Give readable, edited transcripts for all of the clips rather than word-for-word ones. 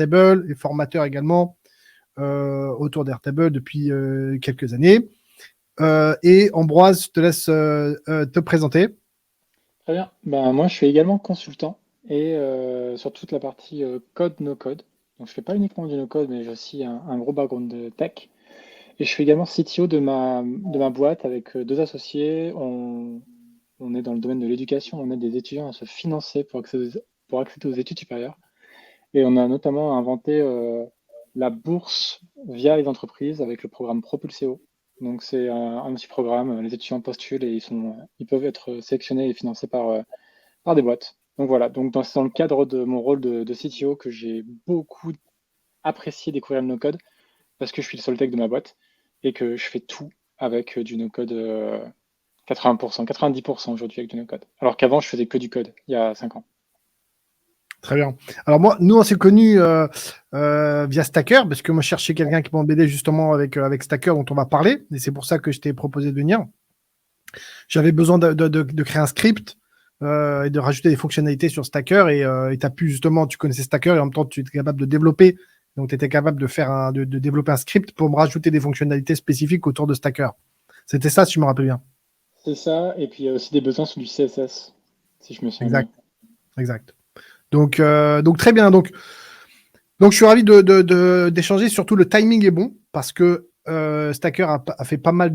Airtable et formateur également autour d'Airtable depuis quelques années. Et Ambroise, je te laisse te présenter. Très bien. Ben, moi, je suis également consultant et sur toute la partie code, no code. Donc, je fais pas uniquement du no code, mais j'ai aussi un gros background de tech. Et je suis également CTO de ma boîte avec deux associés. On est dans le domaine de l'éducation. On aide des étudiants à se financer pour accéder aux études supérieures. Et on a notamment inventé la bourse via les entreprises avec le programme Propulseo. Donc, c'est un petit programme. Les étudiants postulent et ils peuvent être sélectionnés et financés par des boîtes. Donc voilà, donc c'est dans le cadre de mon rôle de CTO que j'ai beaucoup apprécié découvrir le no-code parce que je suis le seul tech de ma boîte et que je fais tout avec du no-code 80%, 90% aujourd'hui avec du no-code. Alors qu'avant, je faisais que du code il y a 5 ans. Très bien. Alors nous, on s'est connus via Stacker, parce que moi, je cherchais quelqu'un qui m'embêtait justement avec Stacker, dont on va parler, et c'est pour ça que je t'ai proposé de venir. J'avais besoin de créer un script et de rajouter des fonctionnalités sur Stacker, et tu as pu justement, tu connaissais Stacker, et en même temps, tu étais capable de développer, donc tu étais capable de développer un script pour me rajouter des fonctionnalités spécifiques autour de Stacker. C'était ça, si je me rappelle bien. C'est ça, et puis il y a aussi des besoins sur du CSS, si je me souviens bien. Exact, exact. Donc très bien. Donc je suis ravi d'échanger. Surtout, le timing est bon parce que Stacker a fait pas mal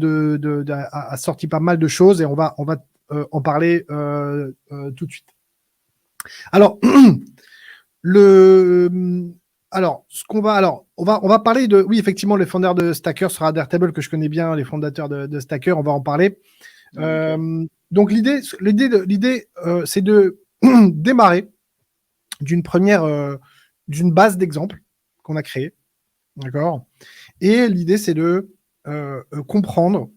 a sorti pas mal de choses, et on va en parler tout de suite. Alors on va parler de, oui, effectivement, le fondateur de Stacker sera Airtable, que je connais bien, les fondateurs de Stacker, on va en parler. Donc l'idée c'est de démarrer d'une base d'exemples qu'on a créée, d'accord. Et l'idée, c'est de comprendre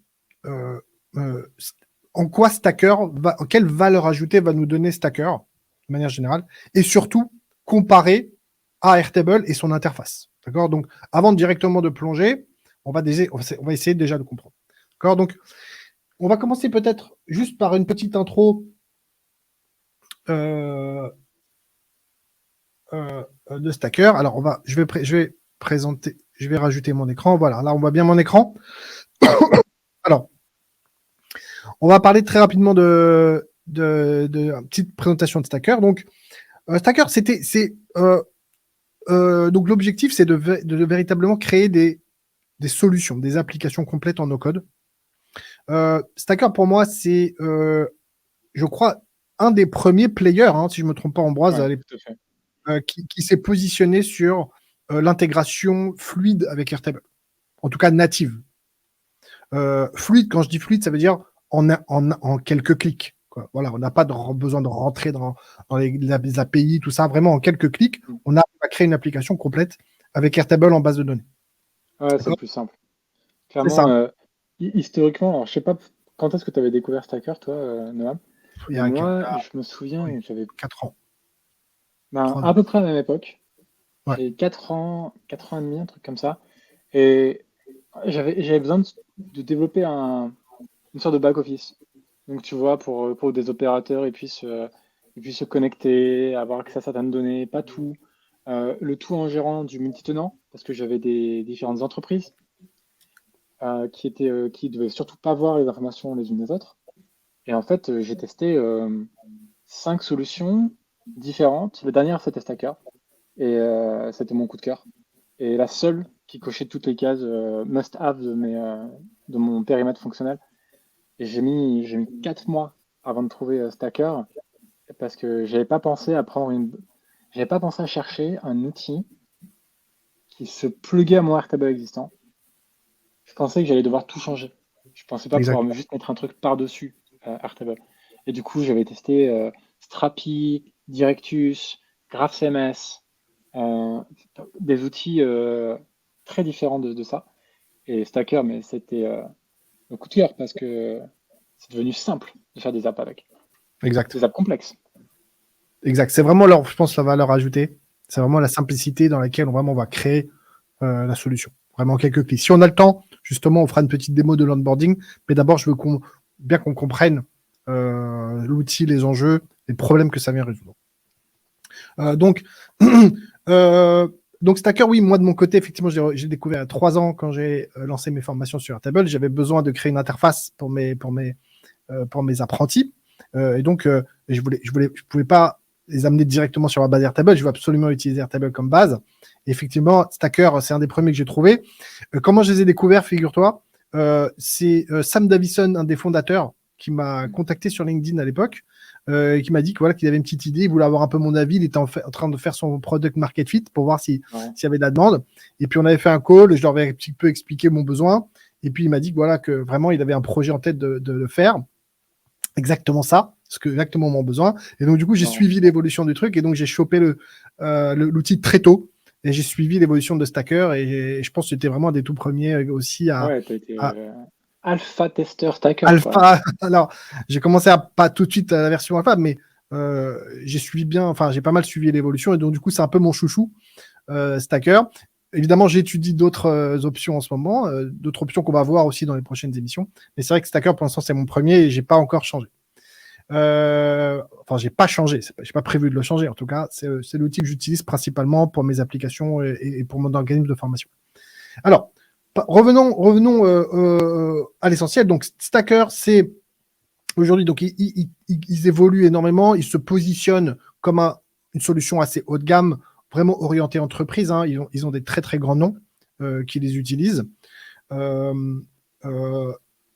en quoi Stacker quelle valeur ajoutée va nous donner Stacker de manière générale, et surtout comparer à Airtable et son interface, d'accord. Donc, avant directement de plonger, on va essayer déjà de comprendre, d'accord. Donc, on va commencer peut-être juste par une petite intro de Stacker. Alors, je vais présenter, je vais rajouter mon écran. Voilà, là, on voit bien mon écran. Alors, on va parler très rapidement de une petite présentation de Stacker. Donc, Stacker, donc l'objectif, c'est de véritablement créer des solutions, des applications complètes en no-code. Stacker, pour moi, c'est, je crois, un des premiers players, si je ne me trompe pas, Ambroise, Ouais, tout à fait. qui s'est positionné sur l'intégration fluide avec Airtable, en tout cas native. Fluide, quand je dis fluide, ça veut dire en quelques clics, quoi. Voilà, on n'a pas besoin de rentrer dans les API, tout ça. Vraiment, en quelques clics, on a créé une application complète avec Airtable en base de données. Ouais, c'est le plus simple. C'est ça. Clairement, historiquement, alors je sais pas quand est-ce que tu avais découvert Stacker, toi, Noam, Il y mais a moi, je me souviens, oui, j'avais 4 ans. ben, 3 à ans. peu près à la même époque. Ouais. J'ai 4 ans et demi, un truc comme ça. Et j'avais besoin de développer une sorte de back-office. Donc, tu vois, pour des opérateurs, ils puissent se connecter, avoir accès à certaines données, pas tout. Le tout en gérant du multitenant, parce que j'avais des différentes entreprises qui devaient surtout pas voir les informations les unes des autres. Et en fait, j'ai testé 5 solutions différentes. La dernière, c'était Stacker. Et c'était mon coup de cœur. Et la seule qui cochait toutes les cases must-have de mon périmètre fonctionnel. Et j'ai mis 4 mois avant de trouver Stacker parce que j'avais pas pensé à chercher un outil qui se pluguait à mon Airtable existant. Je pensais que j'allais devoir tout changer. Je pensais pas pouvoir Exact. juste mettre un truc par-dessus Airtable. Et du coup, j'avais testé Strapi, Directus, GraphCMS, euh, des outils très différents de ça. Et Stacker, mais c'était le coup de cœur parce que c'est devenu simple de faire des apps avec. Exact. Des apps complexes. Exact. C'est vraiment, je pense, la valeur ajoutée. C'est vraiment la simplicité dans laquelle on va créer la solution. Vraiment quelques clics. Si on a le temps, justement, on fera une petite démo de l'onboarding. Mais d'abord, je veux bien qu'on comprenne l'outil, les enjeux, les problèmes que ça vient résoudre. Donc, Donc Stacker, oui, moi de mon côté, effectivement, j'ai découvert il y a 3 ans quand j'ai lancé mes formations sur Airtable. J'avais besoin de créer une interface pour mes apprentis. Et donc, je pouvais pas les amener directement sur la base Airtable. Je veux absolument utiliser Airtable comme base. Et effectivement, Stacker, c'est un des premiers que j'ai trouvé. Comment je les ai découverts, figure-toi, c'est Sam Davison, un des fondateurs, qui m'a contacté sur LinkedIn à l'époque, et qui m'a dit que, voilà, qu'il avait une petite idée, il voulait avoir un peu mon avis, il était en train de faire son product market fit pour voir s'il y avait de la demande. Et puis on avait fait un call, je leur avais un petit peu expliqué mon besoin. Et puis il m'a dit que, voilà, que vraiment il avait un projet en tête de le faire. Exactement ça, exactement mon besoin. Et donc du coup j'ai suivi l'évolution du truc et donc j'ai chopé l'outil très tôt. Et j'ai suivi l'évolution de Stacker et je pense que c'était vraiment un des tout premiers aussi à. Ouais, t'as été alpha tester Stacker. Alpha. Alors, j'ai commencé à pas tout de suite à la version alpha, mais j'ai pas mal suivi l'évolution et donc du coup c'est un peu mon chouchou, Stacker. Évidemment, j'étudie d'autres options en ce moment, d'autres options qu'on va voir aussi dans les prochaines émissions. Mais c'est vrai que Stacker, pour l'instant, c'est mon premier et j'ai pas encore changé. J'ai pas changé, j'ai pas prévu de le changer. En tout cas, c'est l'outil que j'utilise principalement pour mes applications et pour mon organisme de formation. Alors, revenons à l'essentiel. Donc, Stacker, c'est aujourd'hui, donc ils évoluent énormément, ils se positionnent comme une solution assez haut de gamme, vraiment orientée entreprise. Hein. Ils ont des très très grands noms qui les utilisent.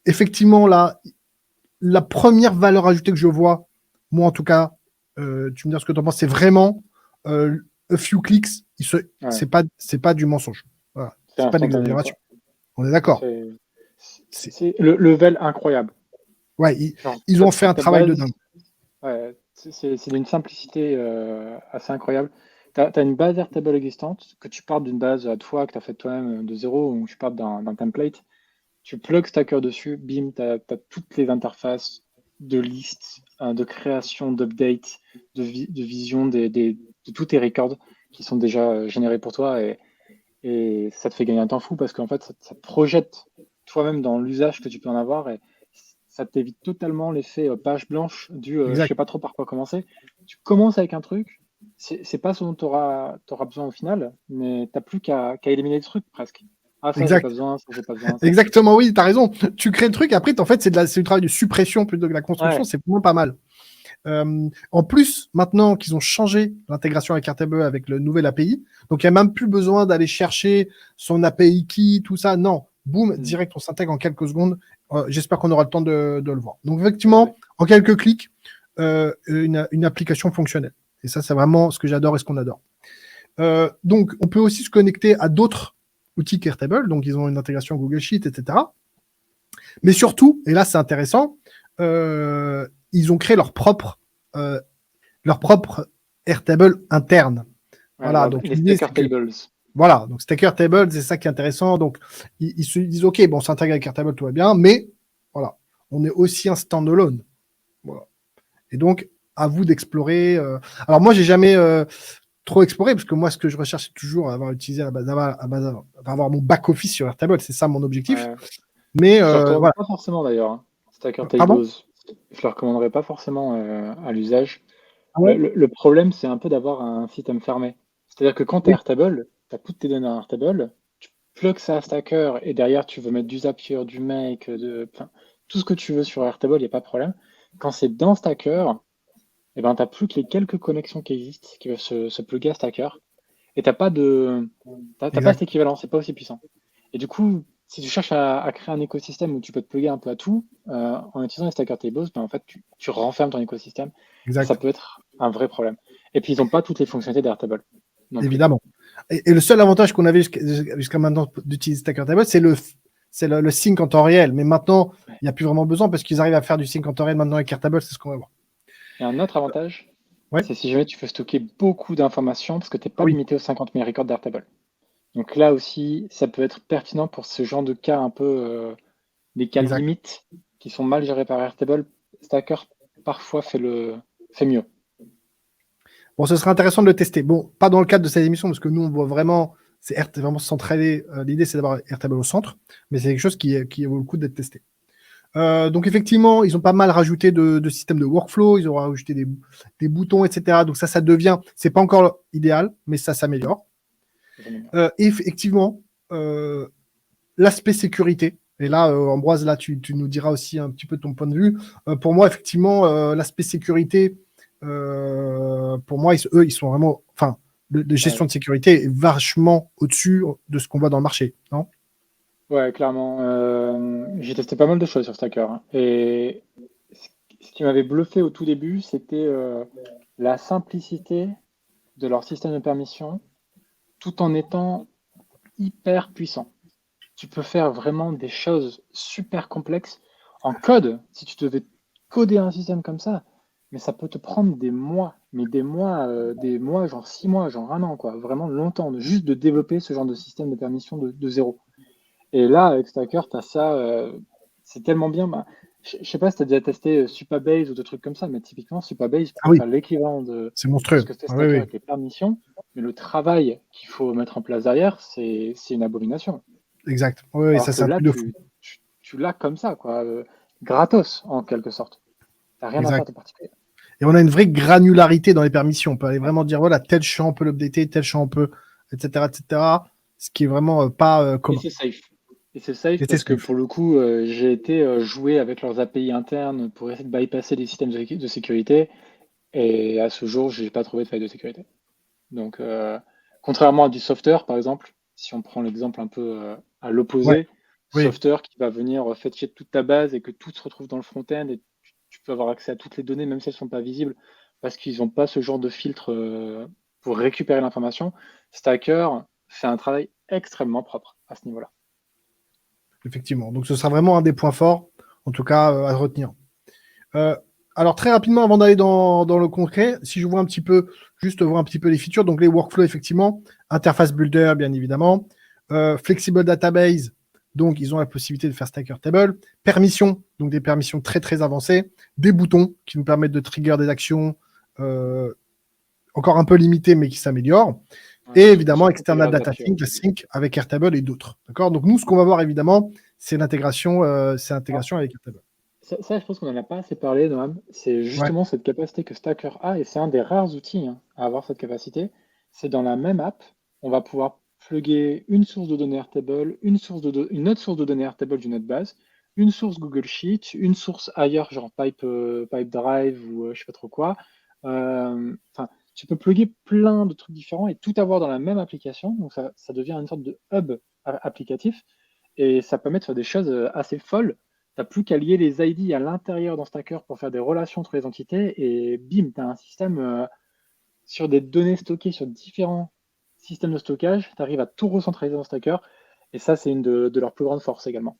Effectivement, là, la première valeur ajoutée que je vois, moi en tout cas, tu me dis ce que tu en penses, c'est vraiment a few clicks, c'est pas du mensonge. Voilà. C'est pas de l'exagération. On est d'accord. C'est le level incroyable. Ouais, ils ont fait un travail de dingue. Ouais, c'est d'une simplicité assez incroyable. Tu as une base Airtable existante, que tu partes d'une base à toi, que tu as fait toi-même de zéro, ou tu partes d'un template. Tu plugs Stacker dessus, bim, tu as toutes les interfaces de listes, de création, d'update, de vision de tous tes records qui sont déjà générés pour toi et ça te fait gagner un temps fou parce qu'en fait, ça te projette toi-même dans l'usage que tu peux en avoir et ça t'évite totalement l'effet page blanche du je sais pas trop par quoi commencer. Tu commences avec un truc, c'est pas ce dont tu auras besoin au final, mais tu n'as plus qu'à éliminer le truc presque. Ah, ça, j'ai pas besoin, ça, j'ai pas besoin. Ça. Exactement, oui, tu as raison. Tu crées le truc, après, en fait, c'est du travail de suppression plutôt que de la construction, c'est vraiment pas mal. En plus, maintenant qu'ils ont changé l'intégration avec Airtable avec le nouvel API, donc il n'y a même plus besoin d'aller chercher son API key, tout ça. Non, boum, direct, on s'intègre en quelques secondes. J'espère qu'on aura le temps de le voir. Donc, effectivement, en quelques clics, une application fonctionnelle. Et ça, c'est vraiment ce que j'adore et ce qu'on adore. Donc, on peut aussi se connecter à d'autres outils qu'Airtable. Donc, ils ont une intégration Google Sheet, etc. Mais surtout, et là, c'est intéressant, ils ont créé leur propre Airtable interne. Ouais, voilà, donc les Stacker Tables. Voilà, donc Stacker Tables, c'est ça qui est intéressant. Donc, ils se disent, OK, bon, on s'intègre avec Airtable, tout va bien, mais voilà, on est aussi un standalone. Voilà. Et donc, à vous d'explorer. Alors, moi, j'ai jamais trop exploré, parce que moi, ce que je recherche, c'est toujours avoir utilisé avoir mon back-office sur Airtable, c'est ça mon objectif. Ouais. Mais je ne le recommanderais pas forcément d'ailleurs. Hein. Stacker Tables, je ne le recommanderais pas forcément à l'usage. Ah ouais, le problème, c'est un peu d'avoir un système fermé. C'est-à-dire que quand tu es Airtable, tu as toutes tes données à Airtable, tu plugs ça à Stacker et derrière, tu veux mettre du Zapier, du Make, tout ce que tu veux sur Airtable, il n'y a pas de problème. Quand c'est dans Stacker, eh ben, tu n'as plus que les quelques connexions qui existent qui peuvent se plugger à Stacker. Et tu n'as pas cet équivalent, c'est pas aussi puissant. Et du coup, si tu cherches à créer un écosystème où tu peux te plugger un peu à tout, en utilisant les Stacker Tables, ben en fait, tu renfermes ton écosystème. Ça peut être un vrai problème. Et puis, ils n'ont pas toutes les fonctionnalités d'Airtable. Évidemment. Et le seul avantage qu'on avait jusqu'à maintenant d'utiliser Stacker Tables, c'est le sync en temps réel. Mais maintenant, il n'y a plus vraiment besoin parce qu'ils arrivent à faire du sync en temps réel maintenant avec Airtable, c'est ce qu'on va voir. Et un autre avantage, c'est si jamais tu veux stocker beaucoup d'informations parce que tu n'es pas limité aux 50 000 records d'Airtable. Donc là aussi, ça peut être pertinent pour ce genre de cas un peu des cas limites qui sont mal gérés par Airtable. Stacker parfois fait mieux. Bon, ce serait intéressant de le tester. Bon, pas dans le cadre de cette émission parce que nous, on voit vraiment, c'est vraiment centré. L'idée, c'est d'avoir Airtable au centre, mais c'est quelque chose qui vaut le coup d'être testé. Donc effectivement, ils ont pas mal rajouté de systèmes de workflow, ils ont rajouté des boutons, etc. Donc ça devient, c'est pas encore idéal, mais ça s'améliore. Effectivement, l'aspect sécurité. Et là, Ambroise, là, tu nous diras aussi un petit peu ton point de vue. Pour moi, effectivement, l'aspect sécurité, pour moi, eux, ils sont vraiment. Enfin, de gestion de sécurité est vachement au-dessus de ce qu'on voit dans le marché, non? Ouais, clairement. J'ai testé pas mal de choses sur Stacker, hein. Et ce qui m'avait bluffé au tout début, c'était la simplicité de leur système de permission, tout en étant hyper puissant. Tu peux faire vraiment des choses super complexes en code, si tu devais coder un système comme ça, mais ça peut te prendre des mois, mais des mois, genre 6 mois, genre un an, quoi, vraiment longtemps, juste de développer ce genre de système de permission de zéro. Et là, avec Stacker, tu as ça, c'est tellement bien. Bah, je sais pas si tu as déjà testé Supabase ou des trucs comme ça, mais typiquement, Supabase Ah peut oui, faire l'équivalent de c'est ce monstrueux. que fait Ah oui, Stacker oui, avec les permissions, mais le travail qu'il faut mettre en place derrière, c'est une abomination. exact. Oui, oui, Alors ça, que c'est un là, truc de fou. tu l'as comme ça, quoi, gratos, en quelque sorte. T'as rien à faire Exact. de particulier. Et on a une vraie granularité dans les permissions. On peut aller vraiment dire, voilà, tel champ on peut l'updater, tel champ on peut, etc., etc. Ce qui est vraiment pas Et commun. c'est safe. Et c'est safe Et c'est parce que safe. pour le coup, j'ai été jouer avec leurs API internes pour essayer de bypasser des systèmes de sécurité. Et à ce jour, j'ai pas trouvé de faille de sécurité. Donc, contrairement à du software, par exemple, si on prend l'exemple un peu à Ouais, l'opposé, oui, software qui va venir fetcher toute ta base et que tout se retrouve dans le front-end et tu peux avoir accès à toutes les données, même si elles ne sont pas visibles, parce qu'ils n'ont pas ce genre de filtre pour récupérer l'information. Stacker fait un travail extrêmement propre à ce niveau-là. effectivement. Donc ce sera vraiment un des points forts, en tout cas, à retenir. Euh, alors très rapidement, avant d'aller dans le concret, si je vois un petit peu, juste voir un petit peu les features, donc les workflows, effectivement, interface builder, bien évidemment, flexible database, donc ils ont la possibilité de faire stacker table, permissions, donc des permissions très très avancées, des boutons qui nous permettent de trigger des actions encore un peu limitées mais qui s'améliorent, et Ouais, évidemment surtout external Graph data API. sync, la sync avec Airtable et d'autres. D'accord. Donc nous, ce qu'on va voir évidemment, c'est l'intégration, avec Airtable. Ça, je pense qu'on n'en a pas assez parlé, Noam. C'est Ouais. justement cette capacité que Stacker a, et c'est un des rares outils hein, à avoir cette capacité. C'est dans la même app, on va pouvoir plugger une source de données Airtable, une autre source de données Airtable d'une autre base, une source Google Sheet, une source ailleurs, genre Pipedrive ou je sais pas trop quoi. Enfin, tu peux plugger plein de trucs différents et tout avoir dans la même application. Donc ça devient une sorte de hub applicatif et ça permet de faire des choses assez folles. T'as plus qu'à lier les ID à l'intérieur dans Stacker pour faire des relations entre les entités et bim, tu as un système sur des données stockées sur différents systèmes de stockage. Tu arrives à tout recentraliser dans Stacker et ça, c'est une de leurs plus grandes forces également.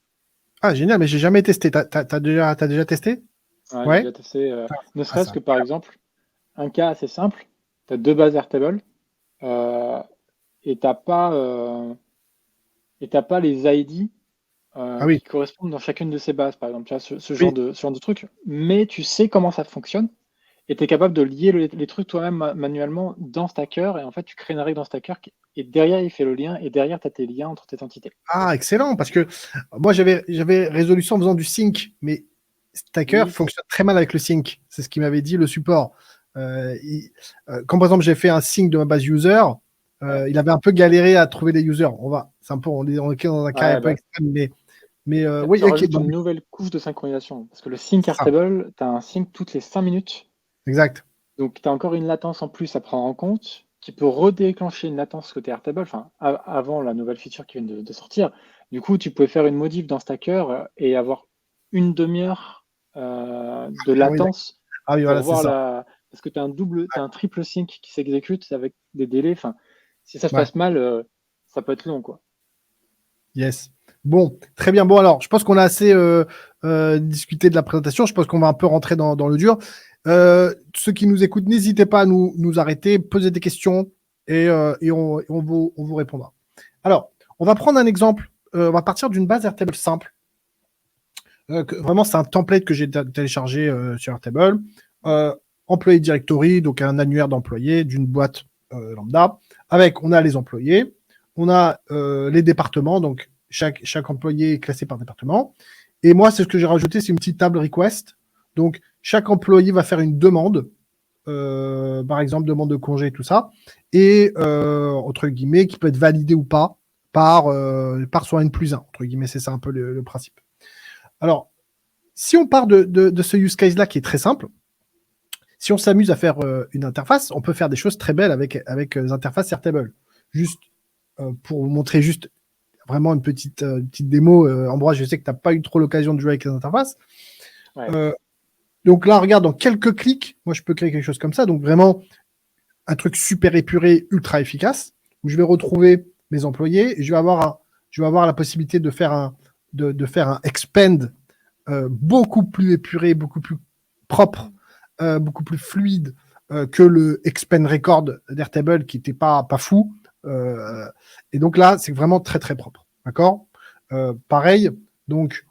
Ah, génial, mais j'ai jamais testé. T'as déjà testé? Ouais, j'ai Ouais. déjà testé, ne Ah, serait-ce ça. que par exemple, un cas assez simple, tu as deux bases Airtable euh, et t'as pas les ID Ah oui, qui correspondent dans chacune de ces bases, par exemple, tu vois, ce oui. genre de truc, mais tu sais comment ça fonctionne. Et tu es capable de lier les trucs toi-même manuellement dans Stacker. Et en fait, tu crées une règle dans Stacker et derrière, il fait le lien. Et derrière, tu as tes liens entre tes entités. Ah, excellent, parce que moi, j'avais résolu ça en faisant du sync, mais Stacker Oui, fonctionne très mal avec le sync. C'est ce qu'il m'avait dit le support. Quand par exemple j'ai fait un sync de ma base user, ouais. il avait un peu galéré à trouver des users. C'est un peu, on est dans un cas un Ouais, peu bah, extrême, mais oui, tu ok, rajoutes bon, une nouvelle couche de synchronisation. Parce que le sync c'est ça, Airtable, tu as un sync toutes les 5 minutes. exact. Donc, tu as encore une latence en plus à prendre en compte qui peut redéclencher une latence côté Airtable, enfin, avant la nouvelle feature qui vient de sortir. Du coup, tu pouvais faire une modif dans Stacker et avoir une demi-heure de Ah oui, d'accord. latence Ah oui, pour voilà, c'est voir ça. la. Parce que tu as un triple sync qui s'exécute avec des délais. Enfin, si ça se Ouais. passe mal, ça peut être long, quoi. Yes. Bon, très bien. Bon, alors, je pense qu'on a assez discuté de la présentation. Je pense qu'on va un peu rentrer dans le dur. Ceux qui nous écoutent, n'hésitez pas à nous arrêter, poser des questions et on vous répondra. Alors, on va prendre un exemple. On va partir d'une base Airtable simple. Vraiment, c'est un template que j'ai téléchargé sur Airtable. Employé directory, donc un annuaire d'employés d'une boîte lambda. On a les employés, on a les départements, donc chaque employé est classé par département. Et moi, c'est ce que j'ai rajouté, c'est une petite table request. Donc, chaque employé va faire une demande par exemple, demande de congé, tout ça, et entre guillemets, qui peut être validé ou pas par son N+1, entre guillemets, c'est ça un peu le principe. Alors, si on part de ce use case-là qui est très simple, si on s'amuse à faire une interface, on peut faire des choses très belles avec les interfaces Airtable. Juste pour vous montrer juste vraiment une petite démo, Ambroise, je sais que tu n'as pas eu trop l'occasion de jouer avec les interfaces. Ouais. Donc là, regarde, dans quelques clics, moi, je peux créer quelque chose comme ça. Donc vraiment, un truc super épuré, ultra efficace, où je vais retrouver mes employés et je vais avoir la possibilité de faire un expand beaucoup plus épuré, beaucoup plus propre, beaucoup plus fluide que le expand record d'Airtable qui n'était pas fou. Et donc là, c'est vraiment très très propre. D'accord. Pareil, donc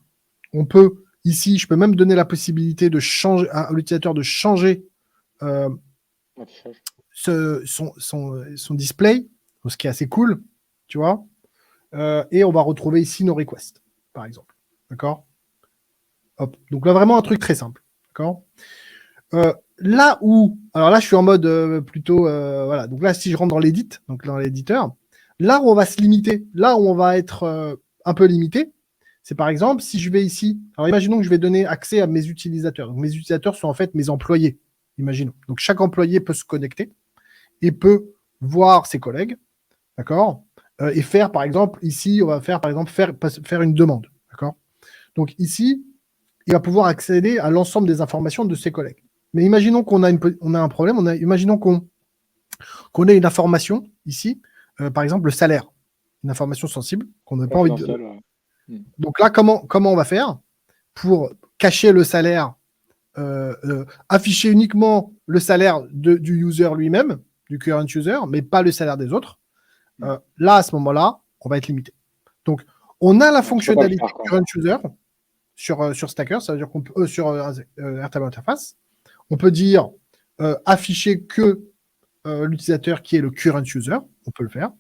on peut ici, je peux même donner la possibilité de changer à l'utilisateur de changer son display, ce qui est assez cool, tu vois. Et on va retrouver ici nos requests, par exemple. D'accord. Hop. Donc là, vraiment un truc très simple. D'accord. Là où, alors là, je suis en mode plutôt, voilà. Donc là, si je rentre dans l'édit, donc dans l'éditeur, là où on va se limiter, là où on va être un peu limité, c'est par exemple si je vais ici. Alors imaginons que je vais donner accès à mes utilisateurs. Donc, mes utilisateurs sont en fait mes employés. Imaginons. Donc chaque employé peut se connecter et peut voir ses collègues, d'accord, et faire par exemple ici, on va faire par exemple faire une demande, d'accord. Donc ici, il va pouvoir accéder à l'ensemble des informations de ses collègues. Mais imaginons qu'on a un problème, imaginons qu'on ait une information ici, par exemple le salaire, une information sensible qu'on n'a pas envie de. Donc là, comment on va faire pour cacher le salaire, afficher uniquement le salaire du user lui-même, du current user, mais pas le salaire des autres. Là, à ce moment-là, on va être limité. Donc, on a la fonctionnalité current user sur Stacker, ça veut dire qu'on peut sur Airtable Interface, on peut dire afficher que l'utilisateur qui est le current user, on peut le faire,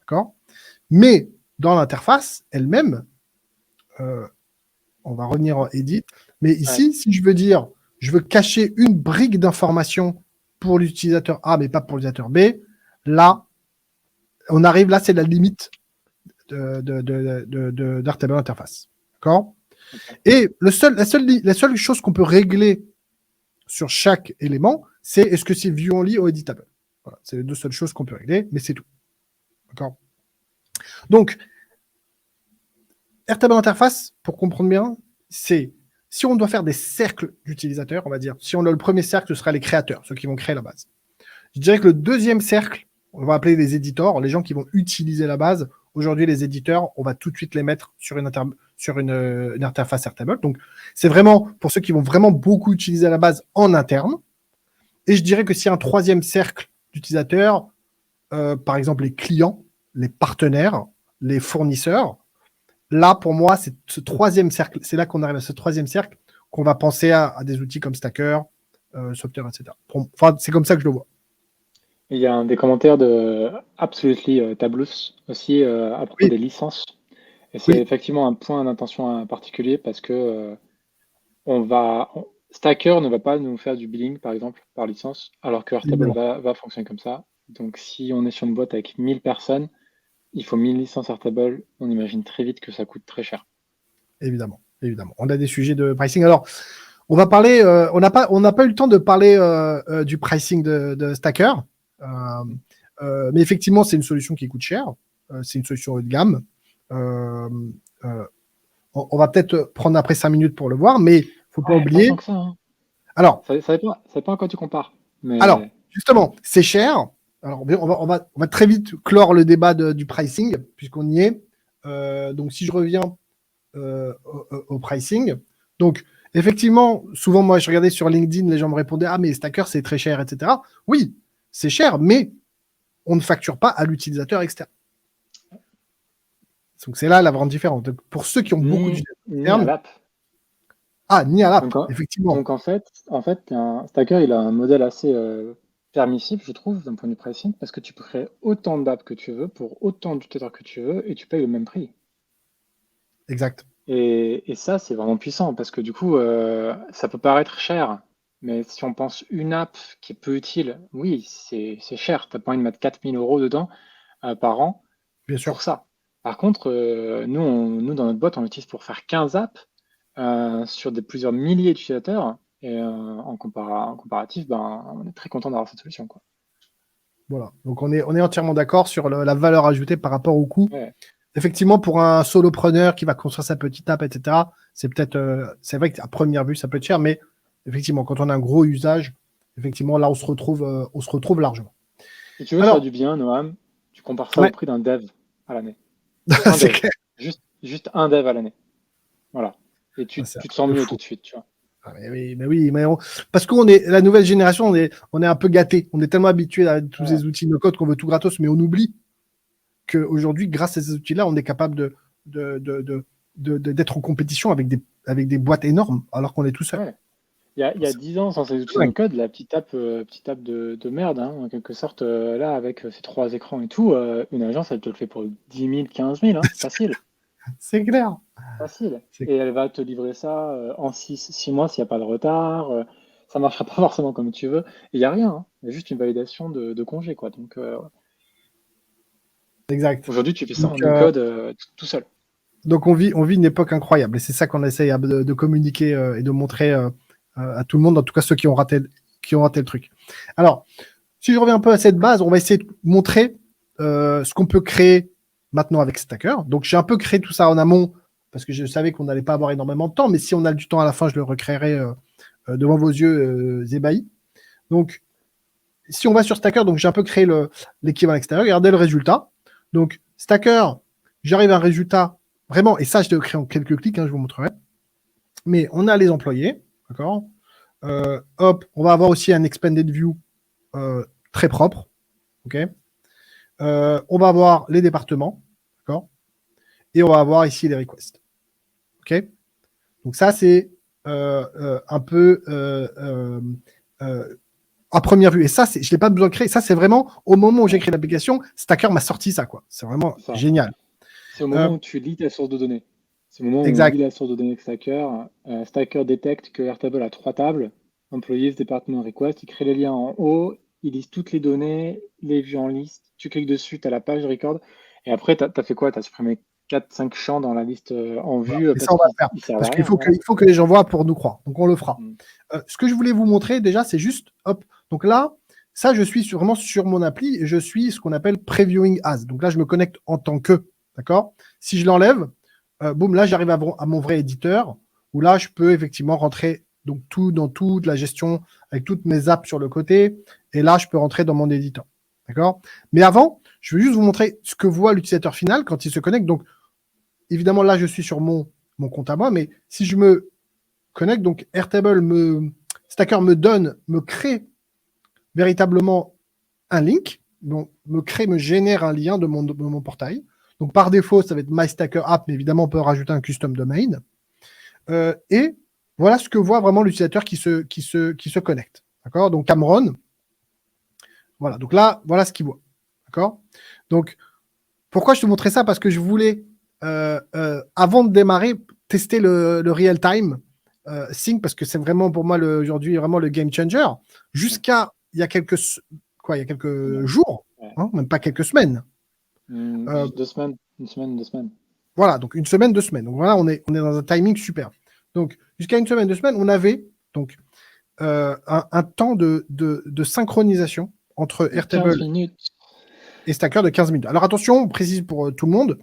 d'accord. Mais dans l'interface elle-même, on va revenir en edit, mais ici, si je veux dire, je veux cacher une brique d'information pour l'utilisateur A, mais pas pour l'utilisateur B, là, on arrive, là, c'est la limite d'Airtable Interface. D'accord. Et la seule chose qu'on peut régler sur chaque élément, c'est est-ce que c'est view only ou editable. Voilà, c'est les deux seules choses qu'on peut régler, mais c'est tout. D'accord. Donc, Airtable Interface, pour comprendre bien, c'est si on doit faire des cercles d'utilisateurs, on va dire, si on a le premier cercle, ce sera les créateurs, ceux qui vont créer la base. Je dirais que le deuxième cercle, on va appeler les éditeurs, les gens qui vont utiliser la base. Aujourd'hui, les éditeurs, on va tout de suite les mettre sur une interface Airtable. Donc, c'est vraiment pour ceux qui vont vraiment beaucoup utiliser la base en interne. Et je dirais que s'il y a un troisième cercle d'utilisateurs, par exemple les clients, les partenaires, les fournisseurs, là, pour moi, c'est ce troisième cercle, c'est là qu'on arrive à ce troisième cercle qu'on va penser à des outils comme Stacker, Software, etc. Enfin, c'est comme ça que je le vois. Il y a des commentaires de Absolutely Tablous aussi à propos des licences. Et c'est effectivement un point d'intention particulier parce que Stacker ne va pas nous faire du billing, par exemple, par licence, alors que Airtable va fonctionner comme ça. Donc, si on est sur une boîte avec 1000 personnes, il faut 1000 licences Airtable. On imagine très vite que ça coûte très cher. Évidemment. On a des sujets de pricing. Alors, on va parler. On n'a pas eu le temps de parler du pricing de Stacker, mais effectivement, c'est une solution qui coûte cher. C'est une solution haut de gamme. On va peut-être prendre après 5 minutes pour le voir, mais il ne faut pas oublier. Pas tant que ça, hein. Alors, ça dépend à quoi tu compares. Mais... Alors, justement, c'est cher. Alors, on va très vite clore le débat du pricing, puisqu'on y est. Donc, si je reviens au pricing, donc, effectivement, souvent, moi, je regardais sur LinkedIn, les gens me répondaient « Ah, mais Stacker, c'est très cher, etc. » Oui, c'est cher, mais on ne facture pas à l'utilisateur externe. Donc, c'est là la grande différence. Donc, pour ceux qui ont beaucoup d'utilisateurs externes... Ni à l'app. Ah, ni à l'app, effectivement. Donc, en fait Stacker, il a un modèle assez permissif, je trouve, d'un point de vue pricing, parce que tu peux créer autant d'apps que tu veux pour autant d'utilisateurs que tu veux et tu payes le même prix. Exact. Et ça, c'est vraiment puissant parce que du coup, ça peut paraître cher Mais si on pense une app qui est peu utile, oui, c'est cher. Tu as pas envie de mettre 4 000 € dedans par an Bien sûr. pour ça. Par contre, nous, dans notre boîte, on l'utilise pour faire 15 apps sur plusieurs milliers d'utilisateurs. Et en comparatif, ben, on est très content d'avoir cette solution, quoi. Voilà. Donc, on est entièrement d'accord sur la valeur ajoutée par rapport au coût. Ouais. Effectivement, pour un solopreneur qui va construire sa petite app, etc., c'est vrai qu'à première vue, ça peut être cher, mais effectivement, quand on a un gros usage, effectivement, là, on se retrouve largement. Si tu veux faire Alors, du bien, Noam, tu compares ça au ouais, prix d'un dev à l'année. Un c'est dev. clair. Juste un dev à l'année. Voilà. Et Ah, tu, c'est un tu te truc sens de mieux fou. tout de suite, tu vois. Ah, mais oui, parce qu'on est la nouvelle génération, on est un peu gâté. On est tellement habitué à tous Ouais. ces outils no code qu'on veut tout gratos, mais on oublie qu'aujourd'hui, grâce à ces outils-là, on est capable d'être en compétition avec des boîtes énormes, alors qu'on est tout seul. Ouais. Il y a 10 ans, sans ces C'est outils dingue. no-code, la petite app de merde, hein, en quelque sorte, là, avec ces 3 écrans et tout, une agence, elle te le fait pour 10 000, 15 000, hein, facile, C'est clair. facile. C'est- Et elle va te livrer ça en 6 mois s'il n'y a pas de retard. Ça marchera pas forcément comme tu veux. Et il n'y a rien, hein. Il y a juste une validation de congé, quoi. Donc Exact. aujourd'hui, tu fais ça Donc, en no-code tout seul. Donc on vit une époque incroyable et c'est ça qu'on essaye de communiquer et de montrer à tout le monde, en tout cas ceux qui ont raté le truc. Alors, si je reviens un peu à cette base, on va essayer de montrer ce qu'on peut créer maintenant avec Stacker. Donc j'ai un peu créé tout ça en amont parce que je savais qu'on n'allait pas avoir énormément de temps, mais si on a du temps à la fin, je le recréerai devant vos yeux ébahis. Donc si on va sur Stacker, donc j'ai un peu créé l'équivalent extérieur. Regardez le résultat. Donc Stacker, j'arrive à un résultat vraiment, et ça je le crée en quelques clics, hein, je vous montrerai. Mais on a les employés, d'accord. Hop, on va avoir aussi un expanded view très propre, ok. On va avoir les départements, d'accord. Et on va avoir ici les requests, ok. Donc ça c'est un peu à première vue. Et ça, je n'ai pas besoin de créer. Ça, c'est vraiment au moment où j'ai Ouais, créé l'application, Stacker m'a sorti ça, quoi. C'est vraiment c'est ça. génial. C'est au Euh, moment où tu lis ta source de données. C'est au moment où on lit exact. la source de données de Stacker. Stacker détecte que Airtable a 3 tables. Employees, département, request. Il crée les liens en haut. Il liste toutes les données, les vues en liste. Tu cliques dessus, tu as la page record. Et après, tu as fait quoi? Tu as supprimé 4-5 champs dans la liste en Voilà. vue Et ça, parce on va le qu'ils faire. ne servent à Parce qu'il rien. faut que, Voilà. il faut que les gens voient pour nous croire. Donc, on le fera. Mm. Ce que je voulais vous montrer déjà, c'est juste, hop. Donc là, ça, je suis vraiment sur mon appli et je suis ce qu'on appelle previewing as. Donc là, je me connecte en tant que. D'accord. Si je l'enlève, boum, là, j'arrive à mon vrai éditeur où là, je peux effectivement rentrer donc tout dans toute la gestion avec toutes mes apps sur le côté. Et là, je peux rentrer dans mon éditeur. D'accord. Mais avant, je vais juste vous montrer ce que voit l'utilisateur final quand il se connecte. Donc, évidemment, là, je suis sur mon compte à moi, mais si je me connecte, donc Airtable Stacker me crée véritablement un link, donc me génère un lien de mon portail. Donc par défaut, ça va être My Stacker App, mais évidemment, on peut rajouter un custom domain. Et voilà ce que voit vraiment l'utilisateur qui se connecte. D'accord. Donc Cameron, voilà. Donc là, voilà ce qu'il voit. D'accord. Donc pourquoi je te montrais ça? Parce que je voulais, avant de démarrer, tester le real-time sync, parce que c'est vraiment pour moi aujourd'hui vraiment le game changer. Ouais. Jusqu'à il y a quelques Ouais. jours, Ouais. hein, même pas quelques semaines. Euh, 2 semaines. Une semaine, 2 semaines. voilà, donc une semaine, 2 semaines. Donc voilà, on est dans un timing super. Donc jusqu'à une semaine, 2 semaines, on avait donc un temps de synchronisation entre De 15 Airtable minutes. et Stacker de 15 minutes. Alors attention, on précise pour tout le monde,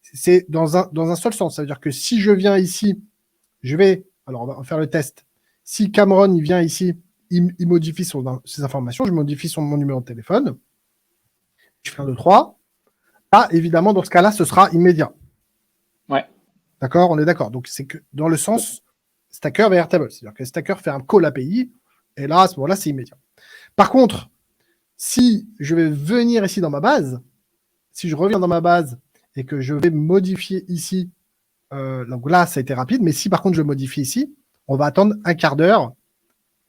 c'est dans un seul sens. Ça veut dire que si je viens ici, alors on va faire le test. Si Cameron il vient ici, il modifie ses informations, je modifie mon numéro de téléphone, je fais un 2, 3. Là, évidemment, dans ce cas-là, ce sera immédiat. Ouais, D'accord. On est d'accord. Donc, c'est que dans le tout à fait. sens Stacker vers Airtable. C'est-à-dire que Stacker fait un call API, et là, à ce moment-là, c'est immédiat. Par contre, si je vais venir ici dans ma base, si je reviens dans ma base et que je vais modifier ici, donc là, ça a été rapide, mais si par contre je modifie ici, on va attendre un quart d'heure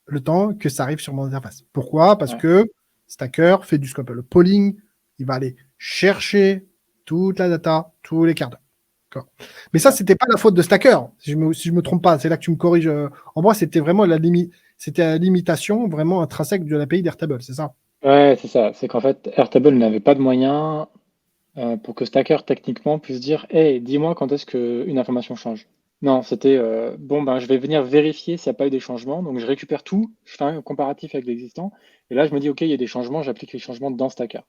le temps que ça arrive sur mon interface. Pourquoi? Parce Ouais. que Stacker fait ce qu'on appelle le polling, il va aller chercher toute la data tous les quarts d'heure. D'accord. Mais C'est ça, ça. c'était pas la faute de Stacker, si je me trompe pas, c'est là que tu me corriges. En moi, c'était vraiment la limite. c'était la limitation vraiment intrinsèque de l'API d'Airtable, c'est ça? Ouais, c'est ça. C'est qu'en fait, Airtable n'avait pas de moyen pour que Stacker techniquement puisse dire, hey, dis-moi quand est-ce qu'une information change. Non, c'était bon, ben, je vais venir vérifier s'il n'y a pas eu des changements. Donc, je récupère tout, je fais un comparatif avec l'existant. Et là, je me dis, OK, il y a des changements, j'applique les changements dans Stacker.